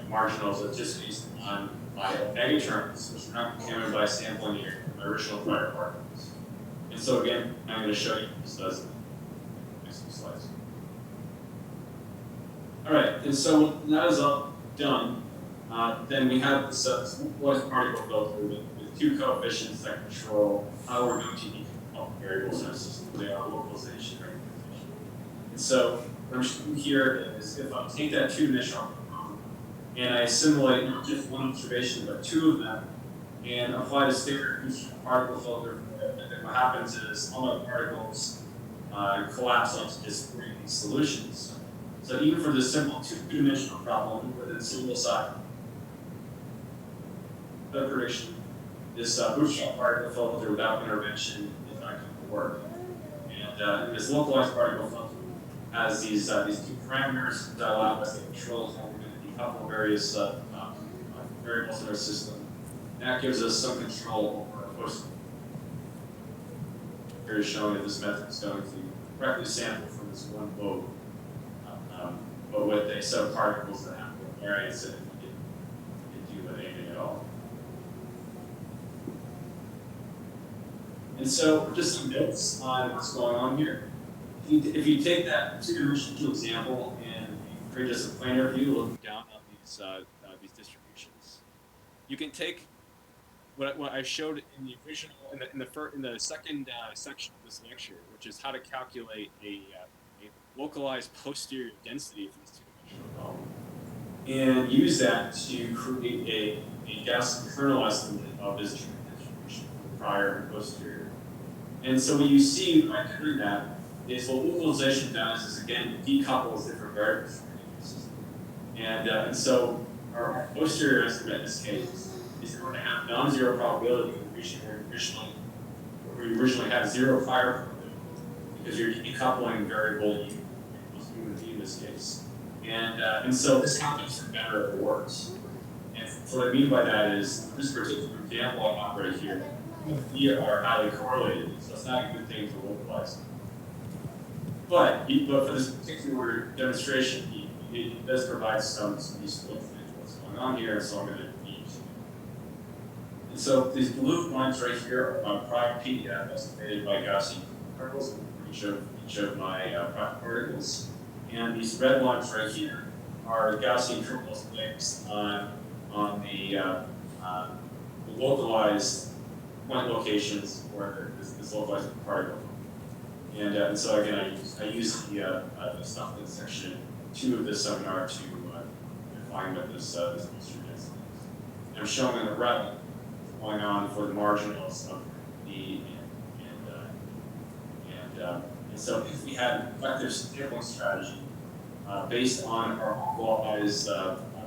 marginals that's just based on my omega terms, which are not contaminated by sampling here, my original prior particles. And so again, I'm going to show you what this does in the next few slides. All right, and so when that is all done, then we have this localized particle filter with 2 coefficients that control how we're going to decompose variables in our system. They are localization and randomization. And so what I'm showing here is if I take that 2-dimensional and I assimilate not just one observation, but 2 of them, and apply the standard particle filter, then what happens is all my particles collapse onto discrete solutions. So even for this simple 2-dimensional problem with a single side, the prediction, this bootstrap particle filter without intervention is not going to work. And this localized particle filter has these 2 parameters that allow us to control how we're going to decouple various variables in our system. That gives us some control over our post. Here is showing that this method is going to correctly sample from this one lobe, but with a set of particles that have no variance in it, you can do anything at all. And so, just some notes on what's going on here. If you take that 2-dimensional example and create just a planar view looking down on these distributions, you can take what I showed in the original in the second section of this lecture, which is how to calculate a localized posterior density for this 2-dimensional problem. and use that to create a Gaussian kernel estimate of this distribution, prior and posterior. And so what you see by doing that is what localization does is, again, it decouples different variables from the system. And so our posterior estimate in this case is going to have non-zero probability of reaching where you originally had zero prior probability, because you're decoupling variable U equals U and V in this case. And so this happens for better or worse. And so what I mean by that is, this particular example I operate here, we are highly correlated, so it's not a good thing to localize. But for this particular demonstration, it does provide some useful information on what's going on here, so I'm going to use it. And so these blue lines right here are my prior PDF estimated by Gaussian kernels for each of my prime particles. And these red lines right here are Gaussian kernels based on the localized point locations for this localized particle. And so again, I use the stuff in section 2 of this seminar to define what this booster density is. And I'm showing in the red what's going on for the marginals of D and so if we had an effective sampling strategy based on our localized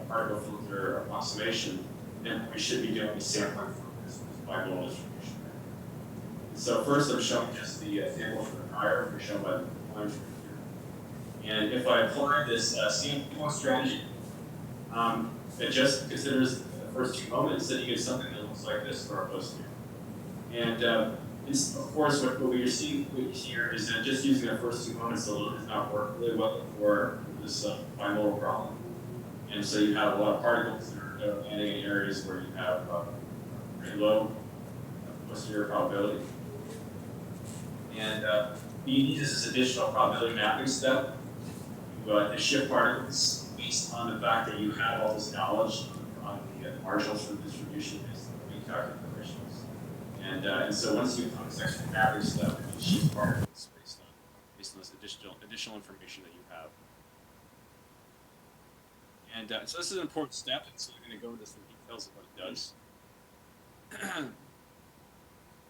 particle filter approximation, then we should be doing sampling for this bipolar distribution. So first I'm showing just the sample for the prior, which is shown by the lines right here. And if I apply this sampling strategy, it just considers the first 2 moments, then you get something that looks like this for our posterior. And of course, what we're seeing here is that just using the first 2 moments alone does not work really well for this bimodal problem. And so you have a lot of particles that are landing in areas where you have pretty low posterior probability. And you need this additional probability mapping step to shift particles based on the fact that you have all this knowledge on the marginals for the distribution based on the calculations. And so once you have this extra mapping step, you shift particles based on this additional information that you have. And so this is an important step, and so I'm going to go into some details of what it does.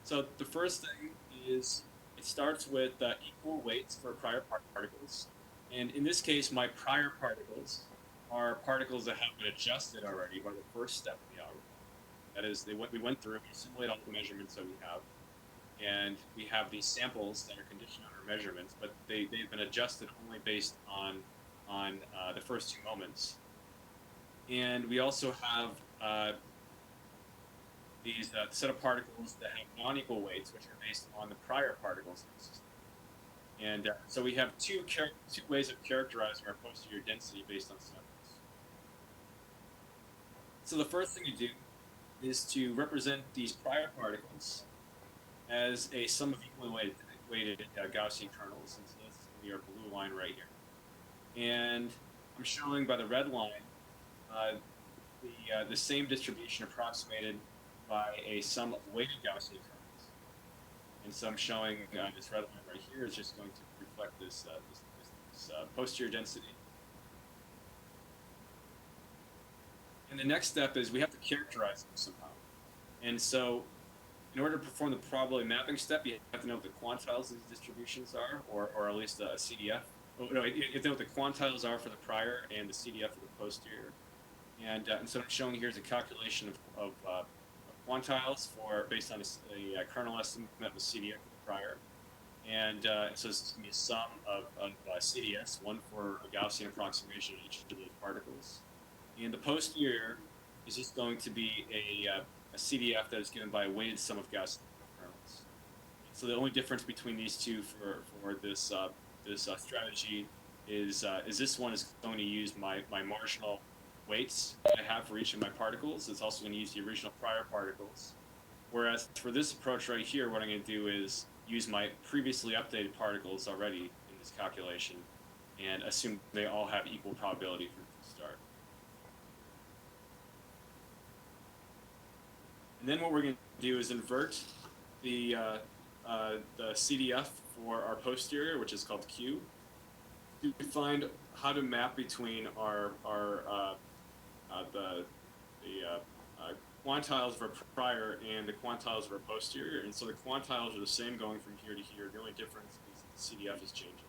So the first thing is it starts with equal weights for prior particles. And in this case, my prior particles are particles that have been adjusted already by the first step of the algorithm. That is, we went through, we simulate all the measurements that we have, and we have these samples that are conditioned on our measurements, but they've been adjusted only based on the first 2 moments. And we also have these set of particles that have non-equal weights, which are based on the prior particles in the system. And so we have two ways of characterizing our posterior density based on samples. So the first thing you do is to represent these prior particles as a sum of equally weighted Gaussian kernels. And so this is going to be our blue line right here. And I'm showing by the red line the same distribution approximated by a sum of weighted Gaussian kernels. And so I'm showing this red line right here is just going to reflect this posterior density. And the next step is we have to characterize them somehow. And so in order to perform the probability mapping step, you have to know what the quantiles of these distributions are, or at least a CDF. Oh, no, you have to know what the quantiles are for the prior and the CDF for the posterior. And so what I'm showing here is a calculation of quantiles based on a kernel estimate with CDF for the prior. And so this is going to be a sum of CDS, one for a Gaussian approximation of each of those particles. And the posterior is just going to be a CDF that is given by a weighted sum of Gaussian kernels. So the only difference between these two for this strategy is this one is going to use my marginal weights that I have for each of my particles. It's also going to use the original prior particles. Whereas for this approach right here, what I'm going to do is use my previously updated particles already in this calculation and assume they all have equal probability from the start. And then what we're going to do is invert the CDF for our posterior, which is called Q, to find how to map between our quantiles of our prior and the quantiles of our posterior, and so the quantiles are the same going from here to here. The only difference is the CDF is changing,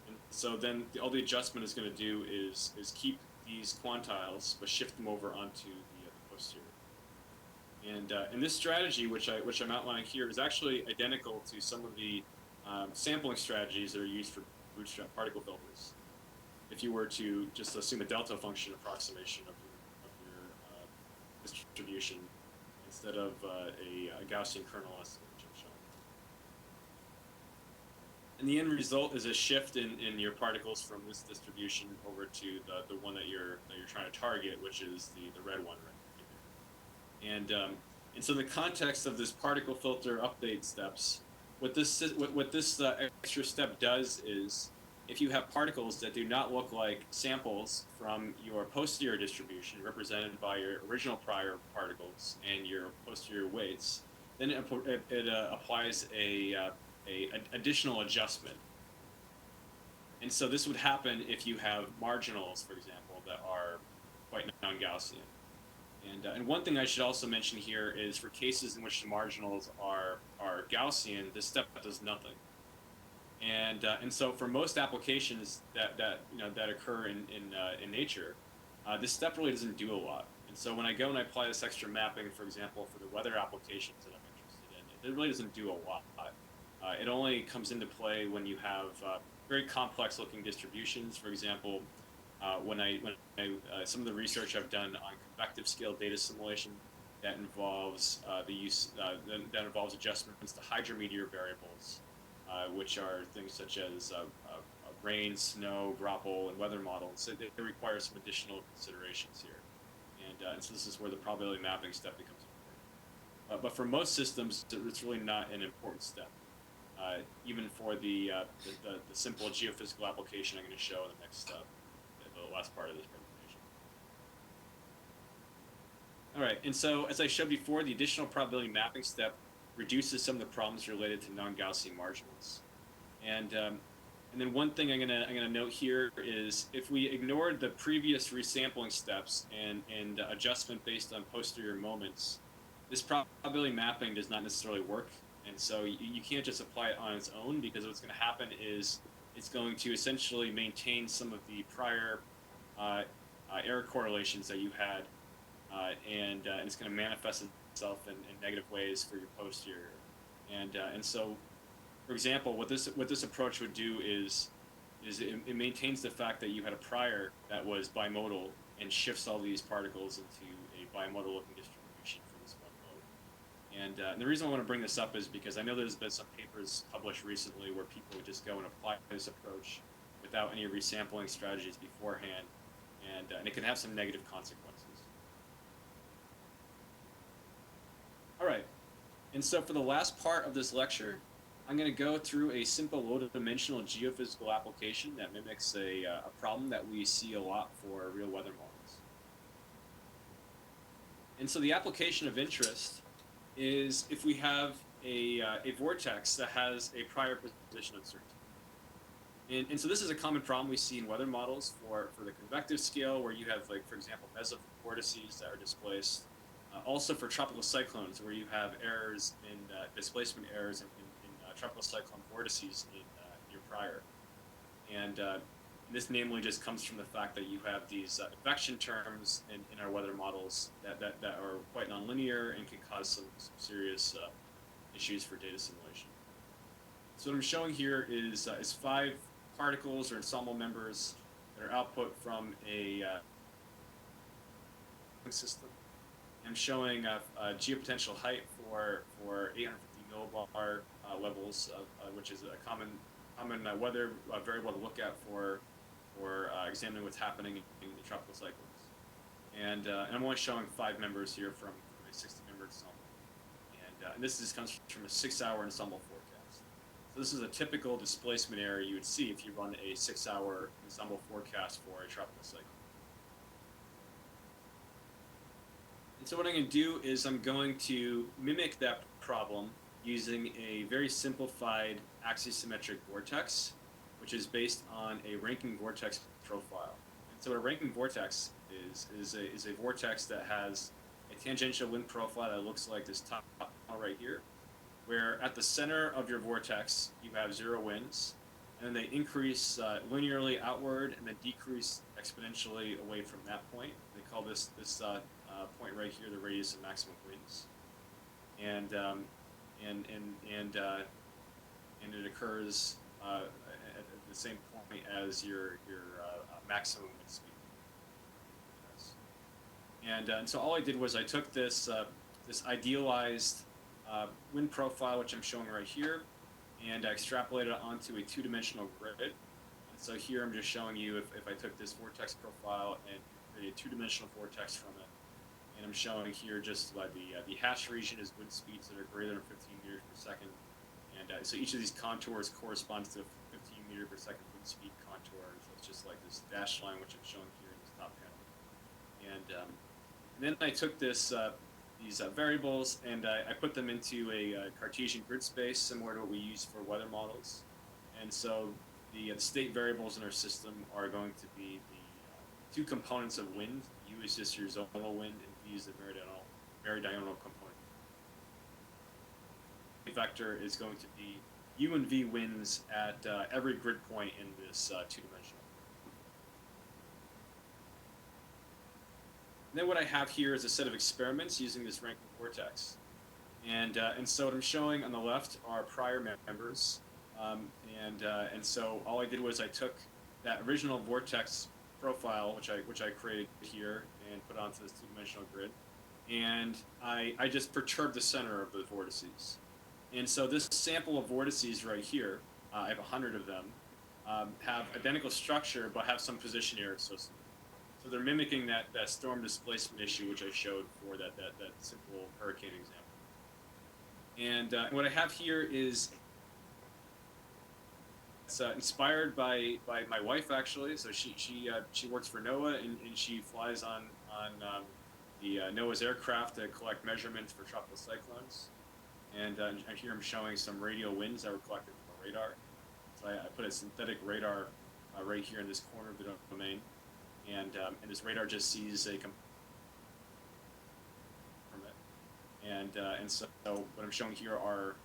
and so then all the adjustment is going to do is keep these quantiles but shift them over onto the posterior. And this strategy, which I'm outlining here, is actually identical to some of the sampling strategies that are used for bootstrap particle filters. If you were to just assume a delta function approximation of your distribution instead of a Gaussian kernel estimate, which I'm showing. And the end result is a shift in your particles from this distribution over to the one that you're trying to target, which is the red one right here. And so in the context of this particle filter update steps, what this extra step does is, if you have particles that do not look like samples from your posterior distribution represented by your original prior particles and your posterior weights, then it applies a additional adjustment. And so this would happen if you have marginals, for example, that are quite non-Gaussian. And one thing I should also mention here is, for cases in which the marginals are Gaussian, this step does nothing. And so for most applications that occur in nature, this step really doesn't do a lot. And so when I go and I apply this extra mapping, for example, for the weather applications that I'm interested in, it really doesn't do a lot. It only comes into play when you have very complex looking distributions. For example, some of the research I've done on convective scale data simulation that involves that involves adjustments to hydrometeor variables, which are things such as rain, snow, grapple, and weather models. So they require some additional considerations here, and so this is where the probability mapping step becomes important. But for most systems, it's really not an important step. Even for the simple geophysical application I'm going to show in the next step. The last part of this presentation. All right, and so as I showed before, the additional probability mapping step reduces some of the problems related to non-Gaussian marginals. And then one thing I'm gonna note here is, if we ignored the previous resampling steps and adjustment based on posterior moments, this probability mapping does not necessarily work. And so you can't just apply it on its own, because what's going to happen is it's going to essentially maintain some of the prior error correlations that you had, and it's going to manifest itself in negative ways for your posterior. And so, for example, what this approach would do is it maintains the fact that you had a prior that was bimodal and shifts all these particles into a bimodal looking distribution for this one mode. And the reason I want to bring this up is because I know there's been some papers published recently where people would just go and apply this approach without any resampling strategies beforehand, and it can have some negative consequences. All right, and so for the last part of this lecture, I'm going to go through a simple low-dimensional geophysical application that mimics a problem that we see a lot for real weather models. And so the application of interest is if we have a vortex that has a prior position uncertainty. And so this is a common problem we see in weather models for the convective scale, where you have, like, for example, mesovortices that are displaced. Also for tropical cyclones, where you have errors in displacement errors in tropical cyclone vortices in your prior. And this namely just comes from the fact that you have these advection terms in our weather models that are quite nonlinear and can cause some serious issues for data simulation. So what I'm showing here is 5 particles or ensemble members that are output from a system. I'm showing a geopotential height for 850 millibar levels, which is a common weather variable to look at for examining what's happening in the tropical cyclones. And I'm only showing 5 members here from a 60-member ensemble. And this comes from a 6-hour ensemble forecast. So this is a typical displacement error you would see if you run a 6-hour ensemble forecast for a tropical cyclone. And so what I'm going to do is I'm going to mimic that problem using a very simplified axisymmetric vortex, which is based on a ranking vortex profile. So a ranking vortex is a vortex that has a tangential wind profile that looks like this top panel right here, where at the center of your vortex you have 0 winds, and then they increase linearly outward and then decrease exponentially away from that point. They call this point right here the radius of maximum winds, and it occurs at the same point as your maximum wind speed. And so all I did was I took this this idealized wind profile, which I'm showing right here, and I extrapolated it onto a 2-dimensional grid. And so here I'm just showing you if I took this vortex profile and created a 2-dimensional vortex from it, and I'm showing here just the hash region is wind speeds that are greater than 15 meters per second. And so each of these contours corresponds to a 15 meter per second wind speed contour. So it's just like this dashed line, which I'm showing here in this top panel. And then I took this these variables and I put them into a Cartesian grid space, similar to what we use for weather models. And so the state variables in our system are going to be the 2 components of wind. U is just your zonal wind, and V is the meridional component. The vector is going to be U and V winds at every grid point in this 2-dimensional. And then what I have here is a set of experiments using this ranking vortex. And so what I'm showing on the left are prior members. And so all I did was I took that original vortex profile, which I created here and put onto this 2-dimensional grid. And I just perturbed the center of the vortices. And so this sample of vortices right here, I have 100 of them, have identical structure but have some position error associated. So they're mimicking that storm displacement issue which I showed for that simple hurricane example. And what I have here is it's inspired by my wife, actually. So she works for NOAA and she flies on the NOAA's aircraft to collect measurements for tropical cyclones. And here I'm showing some radial winds that were collected from a radar. So I put a synthetic radar right here in this corner of the domain. And this radar just sees a from it. And so what I'm showing here are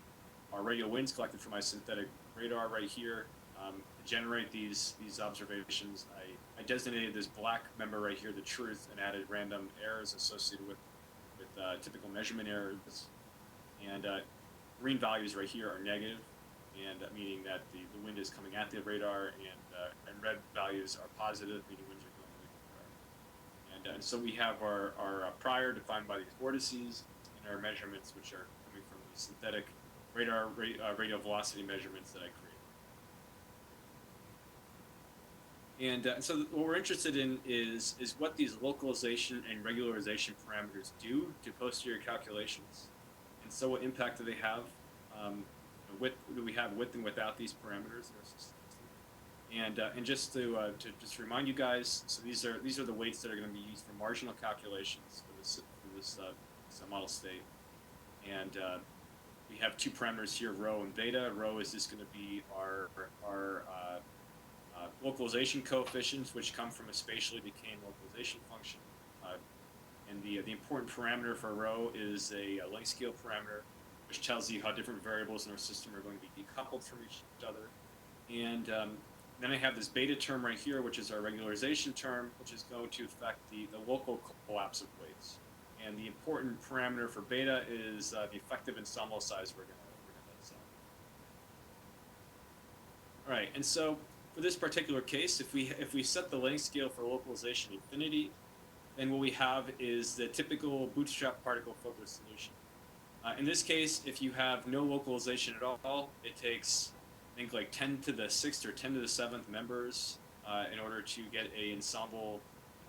radial winds collected from my synthetic radar right here. To generate these observations, I designated this black member right here the truth and added random errors associated with typical measurement errors. And green values right here are negative, and meaning that the wind is coming at the radar, and red values are positive, meaning winds are going away from the radar. And so we have our prior defined by these vortices, and our measurements, which are coming from the synthetic radar radial velocity measurements that I created. And so what we're interested in is what these localization and regularization parameters do to posterior calculations. And so what impact do they have? Do we have with and without these parameters in our system? And just to just remind you guys, so these are the weights that are going to be used for marginal calculations for this model state. And we have 2 parameters here, rho and beta. Rho is just going to be our localization coefficients, which come from a spatially decaying localization function. And the important parameter for rho is a length scale parameter, which tells you how different variables in our system are going to be decoupled from each other. And then I have this beta term right here, which is our regularization term, which is going to affect the local collapse of weights. And the important parameter for beta is the effective ensemble size we're going to set. All right, and so for this particular case, if we set the length scale for localization infinity, then what we have is the typical bootstrap particle filter solution. In this case, if you have no localization at all, it takes, I think, like 10 to the 6th or 10 to the 7th members in order to get an ensemble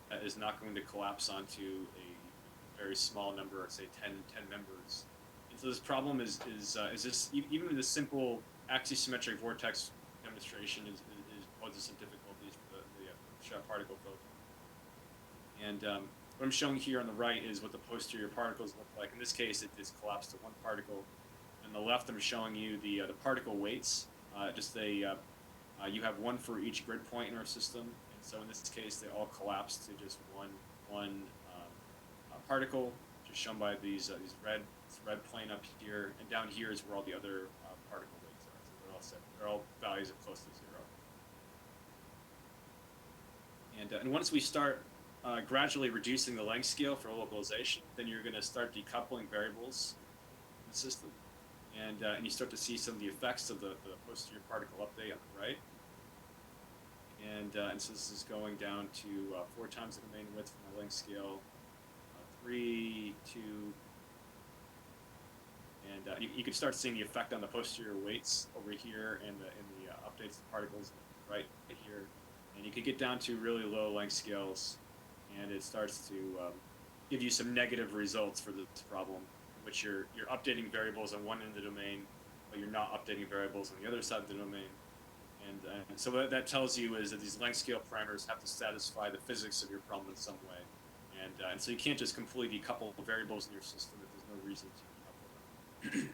that is not going to collapse onto a very small number, say 10 members. And so this problem is this, even with the simple axisymmetric vortex demonstration poses some difficulties for the bootstrap particle filter. And what I'm showing here on the right is what the posterior particles look like. In this case, it is collapsed to 1 particle. On the left, I'm showing you the particle weights. You have 1 for each grid point in our system. And So in this case, they all collapse to just one particle, just shown by these red plane up here, and down here is where all the other particle weights are. So they're all set. They're all values of close to 0. And once we start gradually reducing the length scale for localization, then you're going to start decoupling variables in the system, and you start to see some of the effects of the posterior particle update on the right. And so this is going down to 4 times the domain width from the length scale, 3, 2, and you can start seeing the effect on the posterior weights over here and in the updates of the particles right here. And you can get down to really low length scales, and it starts to give you some negative results for this problem, in which you're updating variables on one end of the domain, but you're not updating variables on the other side of the domain. And so what that tells you is that these length scale parameters have to satisfy the physics of your problem in some way. And so you can't just completely decouple variables in your system if there's no reason to decouple them.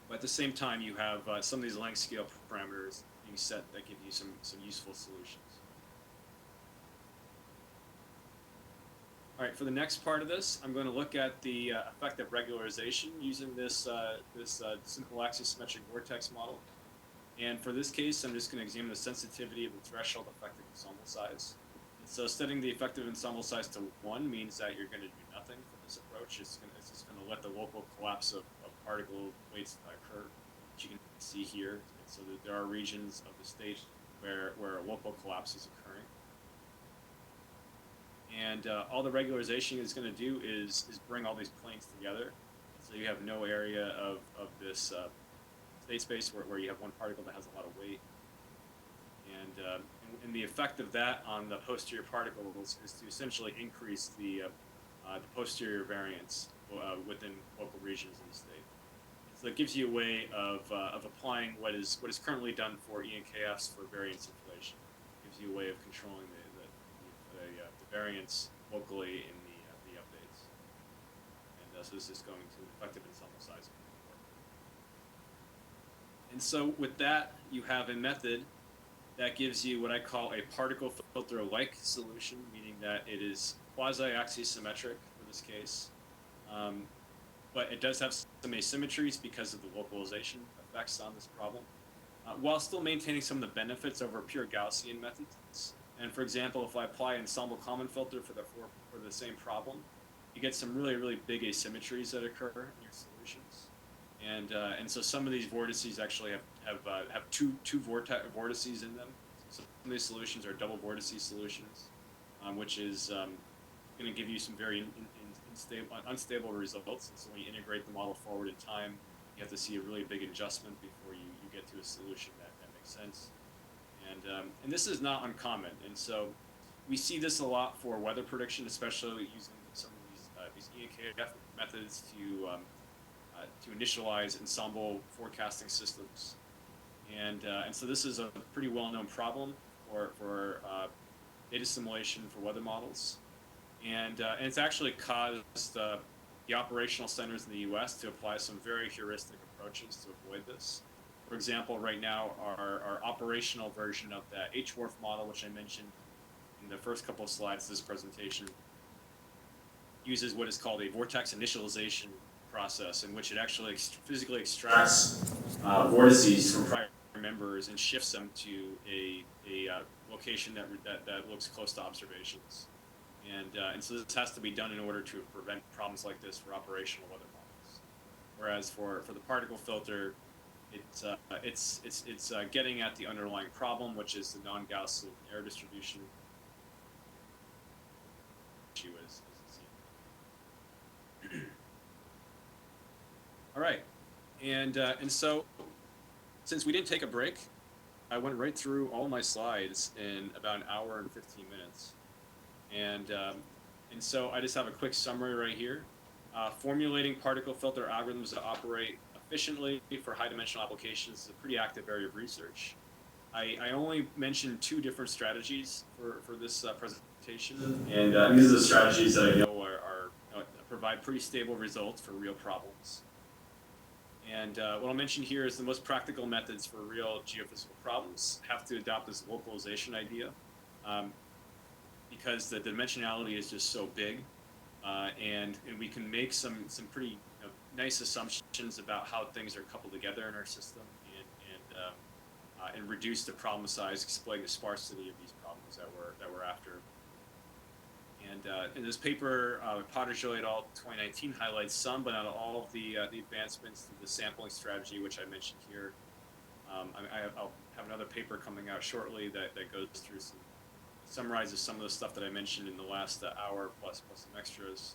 But at the same time, you have some of these length scale parameters being set that give you some useful solutions. All right, for the next part of this, I'm going to look at the effect of regularization using this simple axisymmetric vortex model. And for this case, I'm just going to examine the sensitivity of the threshold effective ensemble size. And so setting the effective ensemble size to 1 means that you're going to do nothing for this approach. It's just going to let the local collapse of particle weights occur, which you can see here. And so that there are regions of the state where a local collapse is occurring. And all the regularization is going to do is bring all these planes together. So you have no area of this state space where you have one particle that has a lot of weight. And the effect of that on the posterior particles is to essentially increase the posterior variance within local regions in the state. So it gives you a way of applying what is currently done for ENKFs for variance inflation. It gives you a way of controlling the variance locally in the updates. And so this is going to effective ensemble size. And so with that, you have a method that gives you what I call a particle filter-like solution, meaning that it is quasi-axisymmetric for this case. But it does have some asymmetries because of the localization effects on this problem, while still maintaining some of the benefits over pure Gaussian methods. And for example, if I apply ensemble common filter for the same problem, you get some really, really big asymmetries that occur in your solutions. And so some of these vortices actually have two vortices in them. So some of these solutions are double vortice solutions, which is going to give you some very unstable results. And so when you integrate the model forward in time, you have to see a really big adjustment before you get to a solution that makes sense. And this is not uncommon. And so we see this a lot for weather prediction, especially using some of these ENKF methods to initialize ensemble forecasting systems. And so this is a pretty well-known problem for data simulation for weather models. And it's actually caused the operational centers in the US to apply some very heuristic approaches to avoid this. For example, right now, our operational version of that HWRF model, which I mentioned in the first couple of slides of this presentation, uses what is called a vortex initialization process, in which it actually physically extracts vortices from prior members and shifts them to a location that looks close to observations. And so this has to be done in order to prevent problems like this for operational weather models. Whereas for the particle filter, it's getting at the underlying problem, which is the non-Gaussian error distribution issue as seen. All right, and so since we didn't take a break, I went right through all my slides in about an hour and 15 minutes, and so I just have a quick summary right here. Formulating particle filter algorithms that operate efficiently for high-dimensional applications is a pretty active area of research. I only mentioned 2 different strategies for this presentation, and these are the strategies that I know provide pretty stable results for real problems. And what I'll mention here is the most practical methods for real geophysical problems have to adopt this localization idea. because the dimensionality is just so big, and we can make some pretty nice assumptions about how things are coupled together in our system, and reduce the problem size, exploiting the sparsity of these problems that we're after. And in this paper, Potterjoy et al. 2019 highlights some, but not all of the advancements to the sampling strategy, which I mentioned here. I'll have another paper coming out shortly that goes through summarizes some of the stuff that I mentioned in the last hour, plus some extras.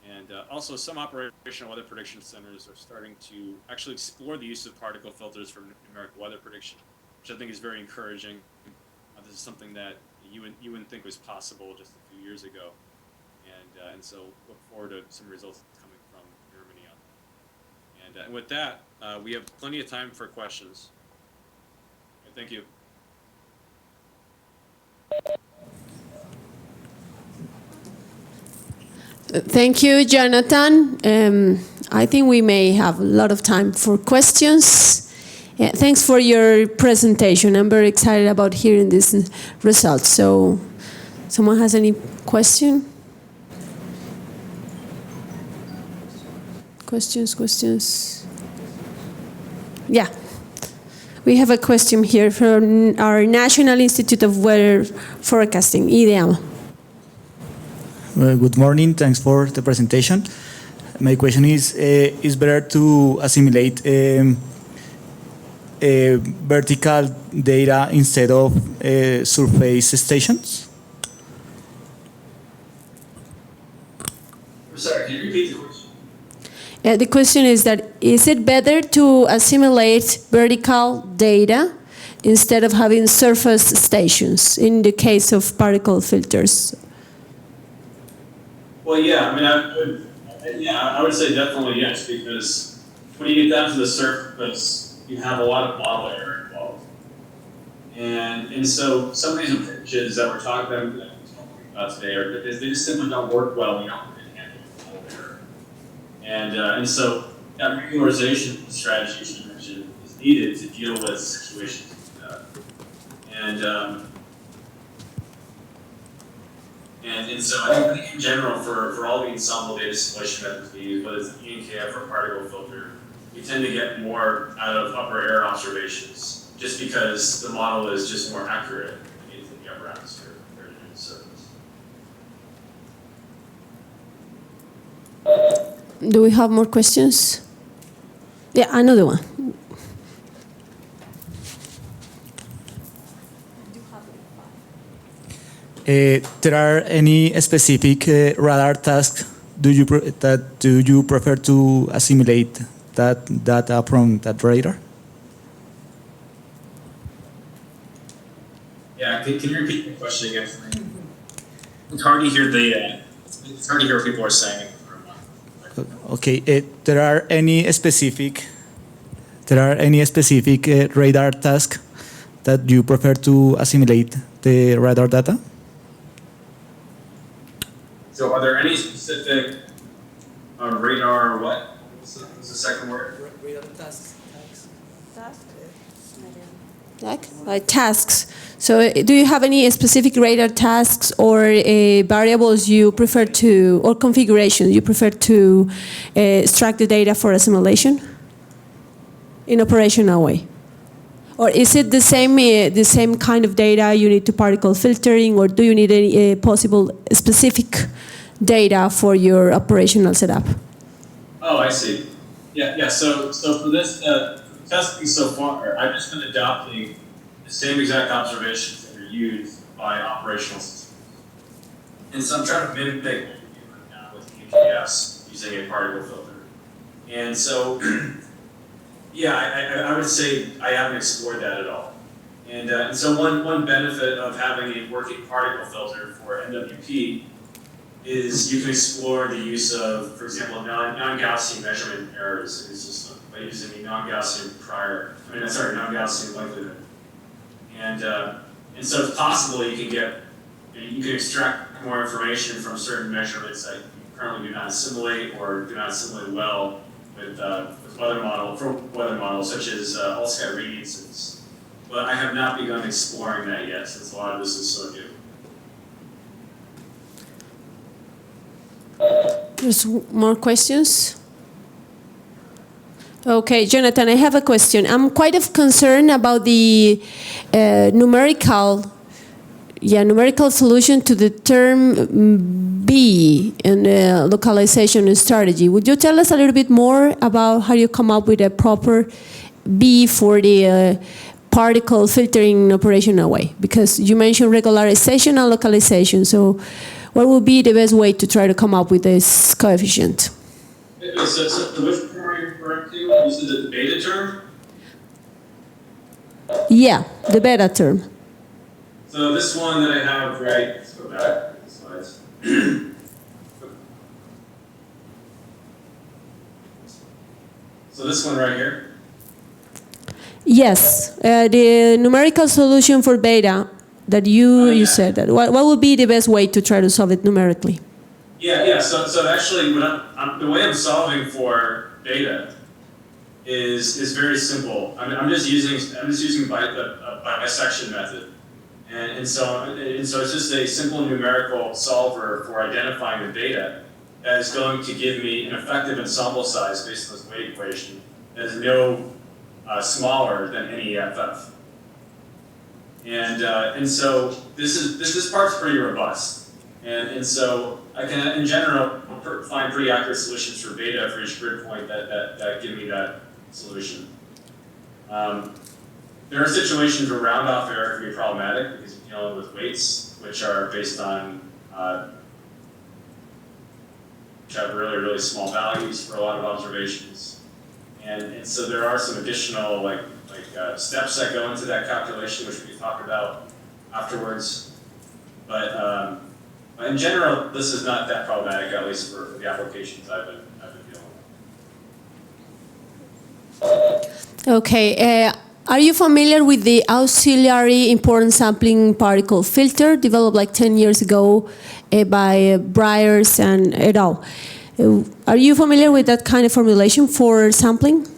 And also, some operational weather prediction centers are starting to actually explore the use of particle filters for numerical weather prediction, which I think is very encouraging. This is something that you wouldn't think was possible just a few years ago, and so look forward to some results coming from Germany on that. And with that, we have plenty of time for questions. Thank you. Thank you, Jonathan. I think we may have a lot of time for questions. Thanks for your presentation. I'm very excited about hearing these results. So, someone has any question? Questions? Yeah. We have a question here from our National Institute of Weather Forecasting, IDEAM. Good morning. Thanks for the presentation. My question is better to assimilate vertical data instead of surface stations? I'm sorry, can you repeat the question? The question is it better to assimilate vertical data instead of having surface stations in the case of particle filters? Well, yeah, I mean, I would say definitely yes, because when you get down to the surface, you have a lot of model error involved. And so some of these approaches that we're talking about today are because they just simply don't work well when you don't handle model error. And so that regularization strategy you mentioned is needed to deal with situations like that. And so I think in general, for all the ensemble data simulation methods we use, whether it's the ENKF or particle filter, we tend to get more out of upper air observations just because the model is just more accurate in the upper atmosphere compared to the surface. Do we have more questions? Yeah, another one. There are any specific radar tasks do you prefer to assimilate that data from that radar? Yeah, can you repeat the question again for me? It's hard to hear it's hard to hear what people are saying. Okay, there are any specific radar tasks that you prefer to assimilate the radar data? So are there any specific radar or what? What's the second word? Radar tasks. Tasks. So do you have any specific radar tasks or variables you prefer to, or configurations you prefer to extract the data for assimilation in operational way? Or is it the same kind of data you need to particle filtering, or do you need any possible specific data for your operational setup? Oh, I see. Yeah. So for this testing so far, I've just been adopting the same exact observations that are used by operational systems. And so I'm trying to mimic what we do right now with ENKS using a particle filter. And so, yeah, I would say I haven't explored that at all. And so one benefit of having a working particle filter for NWP is you can explore the use of, for example, non-Gaussian measurement errors in the system by using a non-Gaussian non-Gaussian likelihood. And so it's possible you can extract more information from certain measurements that you currently do not assimilate or do not assimilate well with weather models, such as all-sky radiances, but I have not begun exploring that yet since a lot of this is so new. There's more questions? Okay, Jonathan, I have a question. I'm quite of concern about the numerical solution to the term B in localization strategy. Would you tell us a little bit more about how you come up with a proper B for the particle filtering operational way? Because you mentioned regularization and localization, so what would be the best way to try to come up with this coefficient? So which term are you referring to? Is it the beta term? Yeah, the beta term. So this one that I have, right, let's go back to the slides. So this one right here. Yes, the numerical solution for beta that you said. That. What would be the best way to try to solve it numerically? Yeah. So actually, the way I'm solving for beta is very simple. I'm just using a bisection method, and so it's just a simple numerical solver for identifying the beta that is going to give me an effective ensemble size based on this weight equation that is no smaller than any EFF. And so this part's pretty robust, and so I can in general find pretty accurate solutions for beta for each grid point that give me that solution. There are situations where round off error can be problematic because you're dealing with weights which are based on which have really small values for a lot of observations, and so there are some additional steps that go into that calculation, which we can talk about afterwards. But in general, this is not that problematic, at least for the applications I've been dealing with. Okay. Are you familiar with the auxiliary importance sampling particle filter developed like 10 years ago by Briers and et al.? Are you familiar with that kind of formulation for sampling?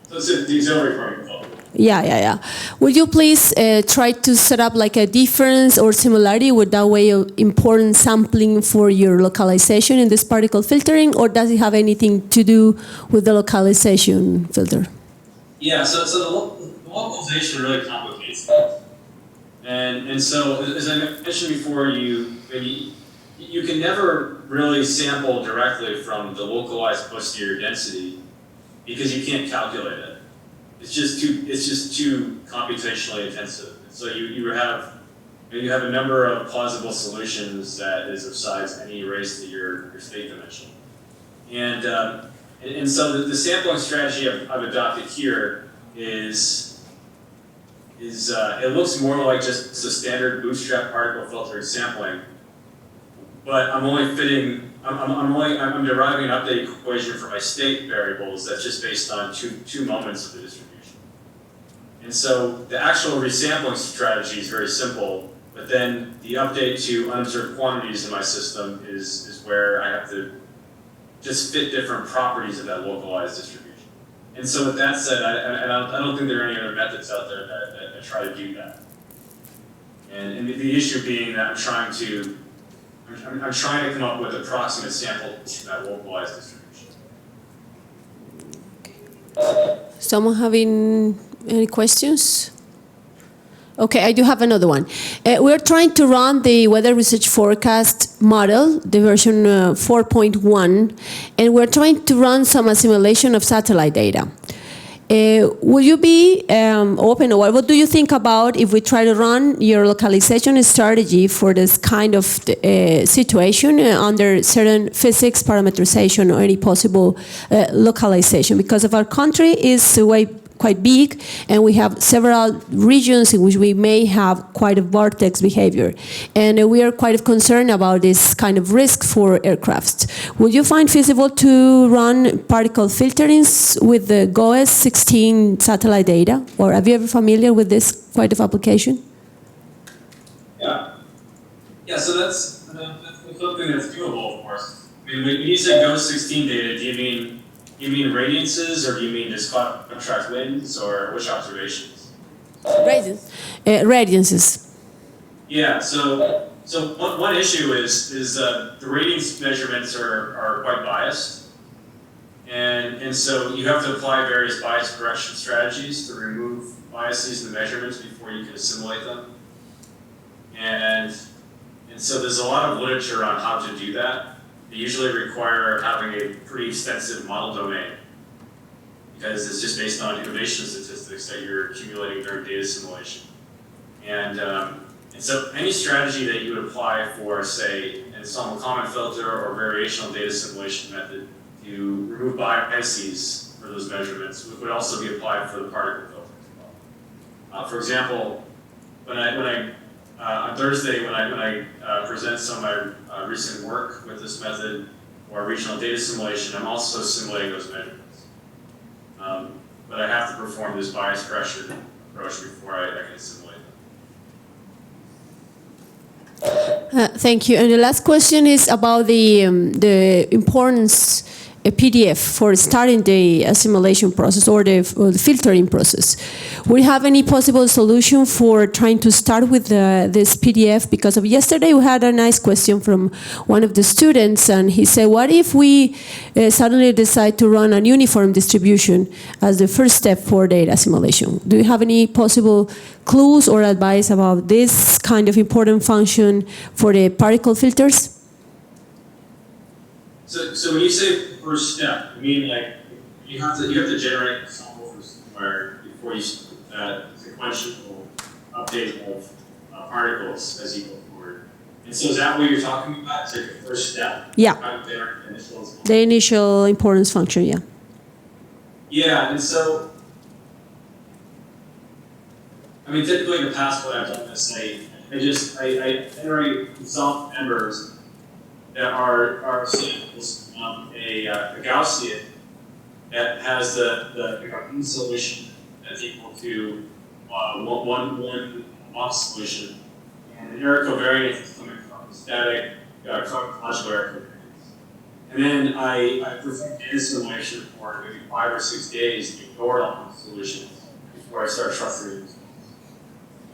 So it's the auxiliary particle filter. Yeah. Would you please try to set up like a difference or similarity with that way of importance sampling for your localization in this particle filtering, or does it have anything to do with the localization filter? Yeah, so the localization really complicates things. And so, as I mentioned before, you can never really sample directly from the localized posterior density because you can't calculate it. It's just too computationally intensive. So you have a number of plausible solutions that is of size any raised to your state dimension. And so the sampling strategy I've adopted here is it looks more like just a standard bootstrap particle filtering sampling, but I'm deriving an update equation for my state variables that's just based on two moments of the distribution. And so the actual resampling strategy is very simple, but then the update to unobserved quantities in my system is where I have to just fit different properties of that localized distribution. And so with that said, I don't think there are any other methods out there that try to do that. And the issue being that I'm trying to come up with approximate samples of that localized distribution. Someone having any questions? Okay, I do have another one. We're trying to run the weather research forecast model, the version 4.1, and we're trying to run some assimilation of satellite data. Will you be open, or what do you think about if we try to run your localization strategy for this kind of situation under certain physics parameterization or any possible localization? Because of our country is quite big, and we have several regions in which we may have quite a vortex behavior. And we are quite concerned about this kind of risk for aircrafts. Would you find feasible to run particle filterings with the GOES 16 satellite data? Or are you ever familiar with this kind of application? Yeah, so that's something that's doable, of course. I mean, when you say GOES 16 data, do you mean radiances, or do you mean just contract winds, or which observations? radiances. Yeah, so one issue is the radiance measurements are quite biased. And so you have to apply various bias correction strategies to remove biases in the measurements before you can assimilate them. And so there's a lot of literature on how to do that. They usually require having a pretty extensive model domain because it's just based on innovation statistics that you're accumulating during data assimilation. And so any strategy that you would apply for, say, an ensemble common filter or variational data assimilation method to remove biases for those measurements would also be applied for the particle filter as well. For example, on Thursday, when I present some of my recent work with this method or regional data assimilation, I'm also simulating those measurements. But I have to perform this bias correction approach before I can assimilate them. Thank you. And the last question is about the importance a PDF for starting the assimilation process or the filtering process. Would you have any possible solution for trying to start with this PDF? Because of yesterday we had a nice question from one of the students, and he said, what if we suddenly decide to run an uniform distribution as the first step for data assimilation? Do you have any possible clues or advice about this kind of important function for the particle filters? So when you say first step, you mean like you have to generate a sample from somewhere before you start that sequential update of particles as you go forward. And so is that what you're talking about? It's like the first step? Yeah. The initial importance function, yeah. Yeah, and so, I mean, typically in the past what I've done is I generate some members that are samples from a Gaussian that has the solution that's equal to one box solution, and the error covariance is coming from static chronological error covariance. And then I perform data assimilation for maybe 5 or 6 days to ignore all the solutions before I start trusting the results.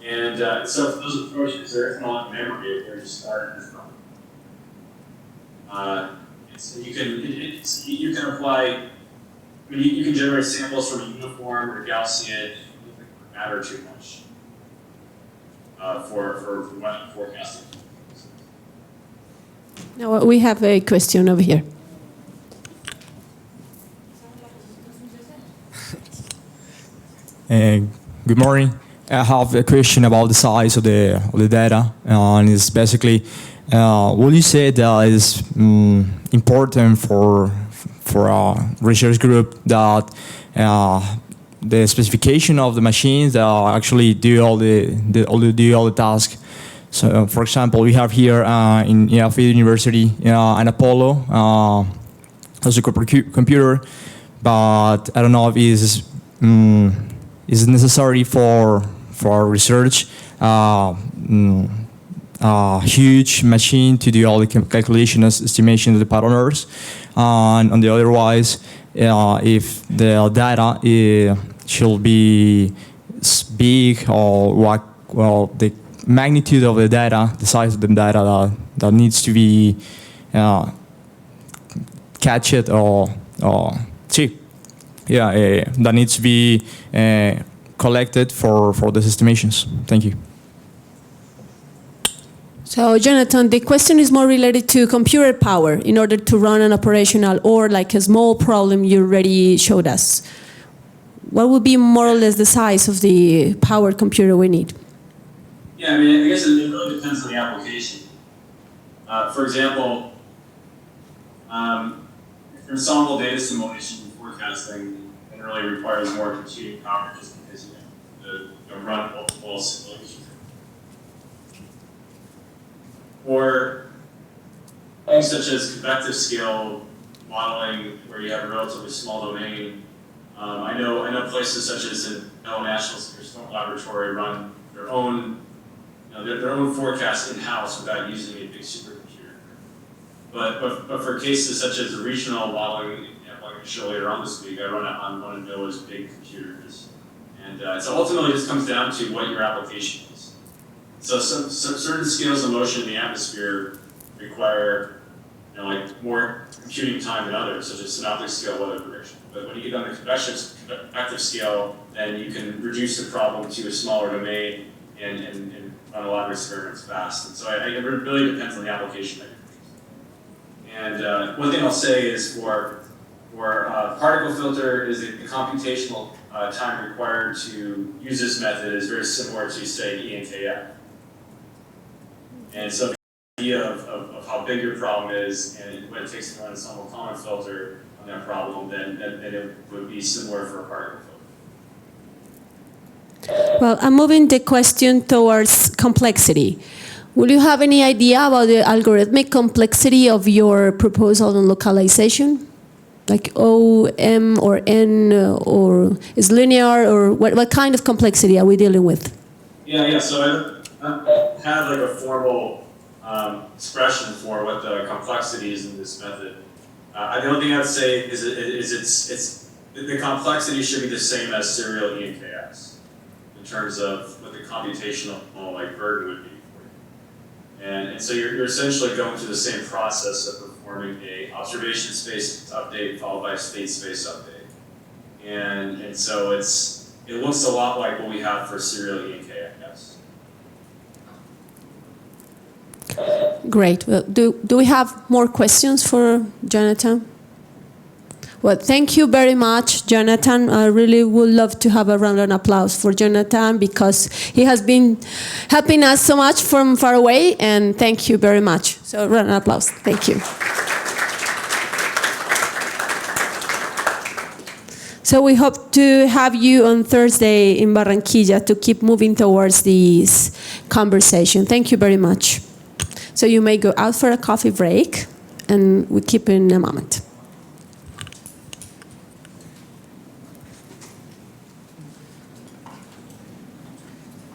And so for those approaches, there isn't a lot of memory if they're just starting from. So you can apply. I mean, you can generate samples from a uniform or Gaussian. It doesn't matter too much for weather forecasting. Now we have a question over here. Good morning. I have a question about the size of the data, and it's basically, would you say that is important for a research group that the specification of the machines that actually do all the tasks? So, for example, we have here in EnVIVO University an Apollo as a computer, but I don't know if it's is necessary for research huge machine to do all the calculations, estimation of the patterns, and on the otherwise, if the data should be big or what, well, the magnitude of the data, the size of the data that needs to be catched or see. Yeah, that needs to be collected for these estimations. Thank you. So, Jonathan, the question is more related to computer power in order to run an operational or like a small problem you already showed us. What would be more or less the size of the power computer we need? Yeah, I mean, I guess it really depends on the application. For example, for ensemble data simulation, forecasting generally requires more computing power just because you have to run multiple simulations. Or things such as convective scale modeling, where you have a relatively small domain. I know places such as in National Storm Laboratory run their own forecast in-house without using a big supercomputer. But for cases such as the regional modeling, like I showed later on this week, I run it on one of NOAA's big computers, And so ultimately, this comes down to what your application is. So certain scales of motion in the atmosphere require, like more computing time than others, such as synoptic scale weather prediction. But when you get on the convective scale, then you can reduce the problem to a smaller domain and run a lot of experiments fast. And so it really depends on the application that you're using. And one thing I'll say is for particle filter is the computational time required to use this method is very similar to, say, E and KF. And so the idea of how big your problem is and what it takes to run a Summer Common filter on that problem, then it would be similar for a particle filter. Well, I'm moving the question towards complexity. Will you have any idea about the algorithmic complexity of your proposal on localization? Like O, M, or N, or is linear, or what kind of complexity are we dealing with? Yeah. So I have like a formal expression for what the complexity is in this method. The only thing I'd say is the complexity should be the same as serial E and KX in terms of what the computational burden would be for you. And so you're essentially going through the same process of performing a observation space update followed by a state space update. And so it looks a lot like what we have for serial E and KX. Great. Well, do we have more questions for Jonathan? Well, thank you very much, Jonathan. I really would love to have a round of applause for Jonathan because he has been helping us so much from far away, and thank you very much. So, round of applause. Thank you. So we hope to have you on Thursday in Barranquilla to keep moving towards this conversation. Thank you very much. So you may go out for a coffee break, and we keep in a moment.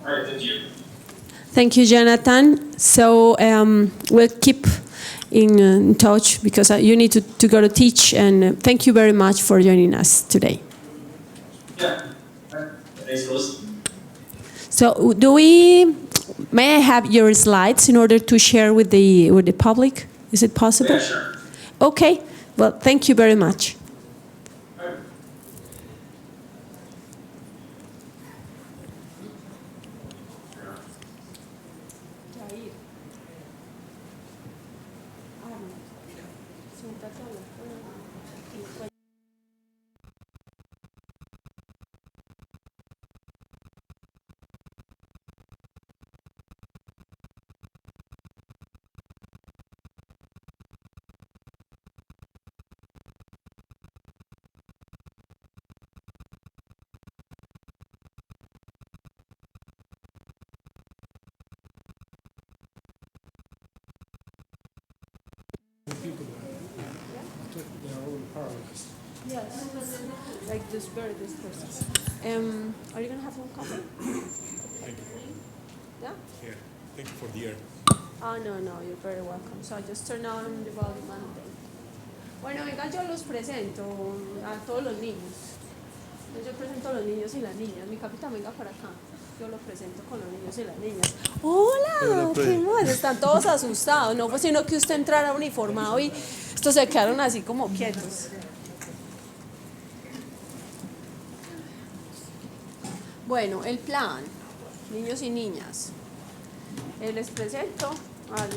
All right, thank you. Thank you, Jonathan. So we'll keep in touch because you need to go to teach, and thank you very much for joining us today. Yeah, thanks for listening. So may I have your slides in order to share with the public? Is it possible? Yeah, sure. Okay, well, thank you very much. Yes, like this person. Are you going to have some coffee? Thank you. Yeah? Here. Thank you for the air. Oh, no, you're very welcome. So I just turn on the volume and then. Bueno, venga, yo los presento a todos los niños. Yo presento a los niños y las niñas. Mi capitán, venga para acá. Yo los presento con los niños y las niñas. Hola, ¿qué más? Están todos asustados. No fue sino que usted entrara uniformado y estos se quedaron así como quietos. Bueno, el plan, niños y niñas. Les presento al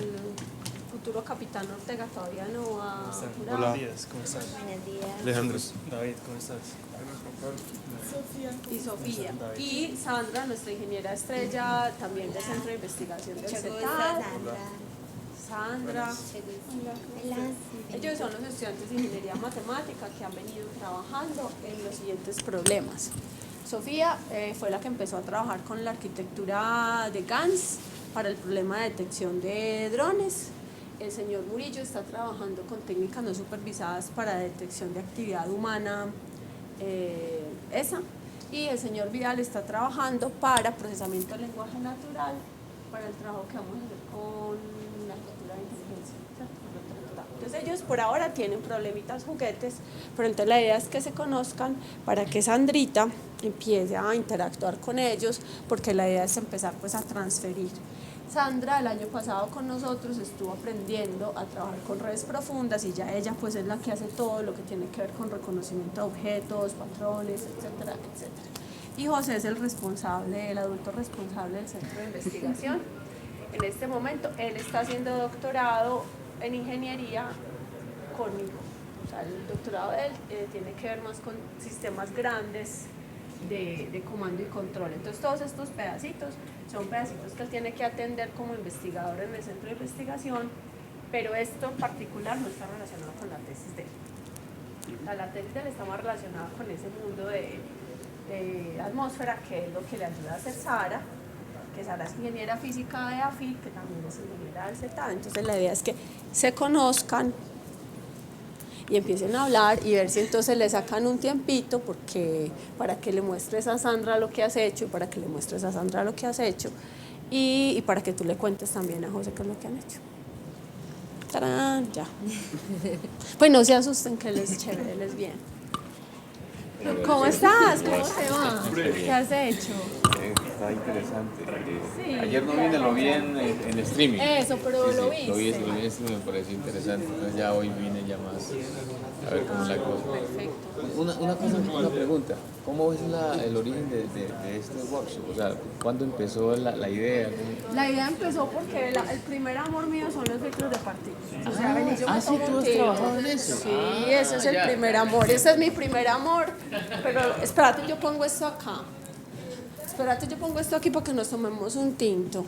futuro capitán Ortega, todavía no ha jurado. Hola. ¿Cómo estás? Buenos días. Alejandro. David, ¿cómo estás? Y Sofía. Y Sandra, nuestra ingeniera estrella, también del Centro de Investigación del Mucho gusto, CETAD. Sandra. Sandra. Ellos son los estudiantes de ingeniería matemática que han venido trabajando en los siguientes problemas. Sofía fue la que empezó a trabajar con la arquitectura de GANS para el problema de detección de drones. El señor Murillo está trabajando con técnicas no supervisadas para detección de actividad humana, y el señor Vidal está trabajando para procesamiento del lenguaje natural para el trabajo que vamos a hacer con la arquitectura de inteligencia, ¿cierto? Entonces ellos por ahora tienen problemitas juguetes, pero entonces la idea es que se conozcan para que Sandrita empiece a interactuar con ellos, porque la idea es empezar pues a transferir. Sandra el año pasado con nosotros estuvo aprendiendo a trabajar con redes profundas y ya ella pues es la que hace todo lo que tiene que ver con reconocimiento de objetos, patrones, etcétera, etcétera. Y José es el responsable, el adulto responsable del centro de investigación. En este momento él está haciendo doctorado en ingeniería conmigo. O sea, el doctorado de él tiene que ver más con sistemas grandes de comando y control. Entonces todos estos pedacitos son pedacitos que él tiene que atender como investigador en el centro de investigación, pero esto en particular no está relacionado con la tesis de él. O sea, la tesis de él está más relacionada con ese mundo de atmósfera, que es lo que le ayuda a hacer Sara, que Sara es ingeniera física de AFIT, que también es ingeniera del CETA. Entonces la idea es que se conozcan y empiecen a hablar y ver si entonces le sacan un tiempito porque para que le muestres a Sandra lo que has hecho y para que le muestres a Sandra lo que has hecho y para que tú le cuentes también a José qué es lo que han hecho. ¡Tarán! Ya. Pues no se asusten que él es chévere, él es bien. ¿Cómo estás? ¿Cómo te va? ¿Qué has hecho? Está interesante. Sí, Ayer no vine, lo vi en streaming. Eso, pero Sí, lo sí, viste. Lo vi en streaming, me pareció interesante. Entonces ya hoy vine ya más a ver cómo es la cosa. Perfecto. Una pregunta. ¿Cómo es el origen de este workshop? O sea, ¿cuándo empezó la idea? La idea empezó porque el primer amor mío son los filtros de partículas. O sea, vení, yo me sí, tomo tú un has tinto. trabajado en eso. Sí, ese es el ya. primer amor. Ese es mi primer amor. Pero espérate, yo pongo esto acá. Espérate, yo pongo esto aquí para que nos tomemos un tinto.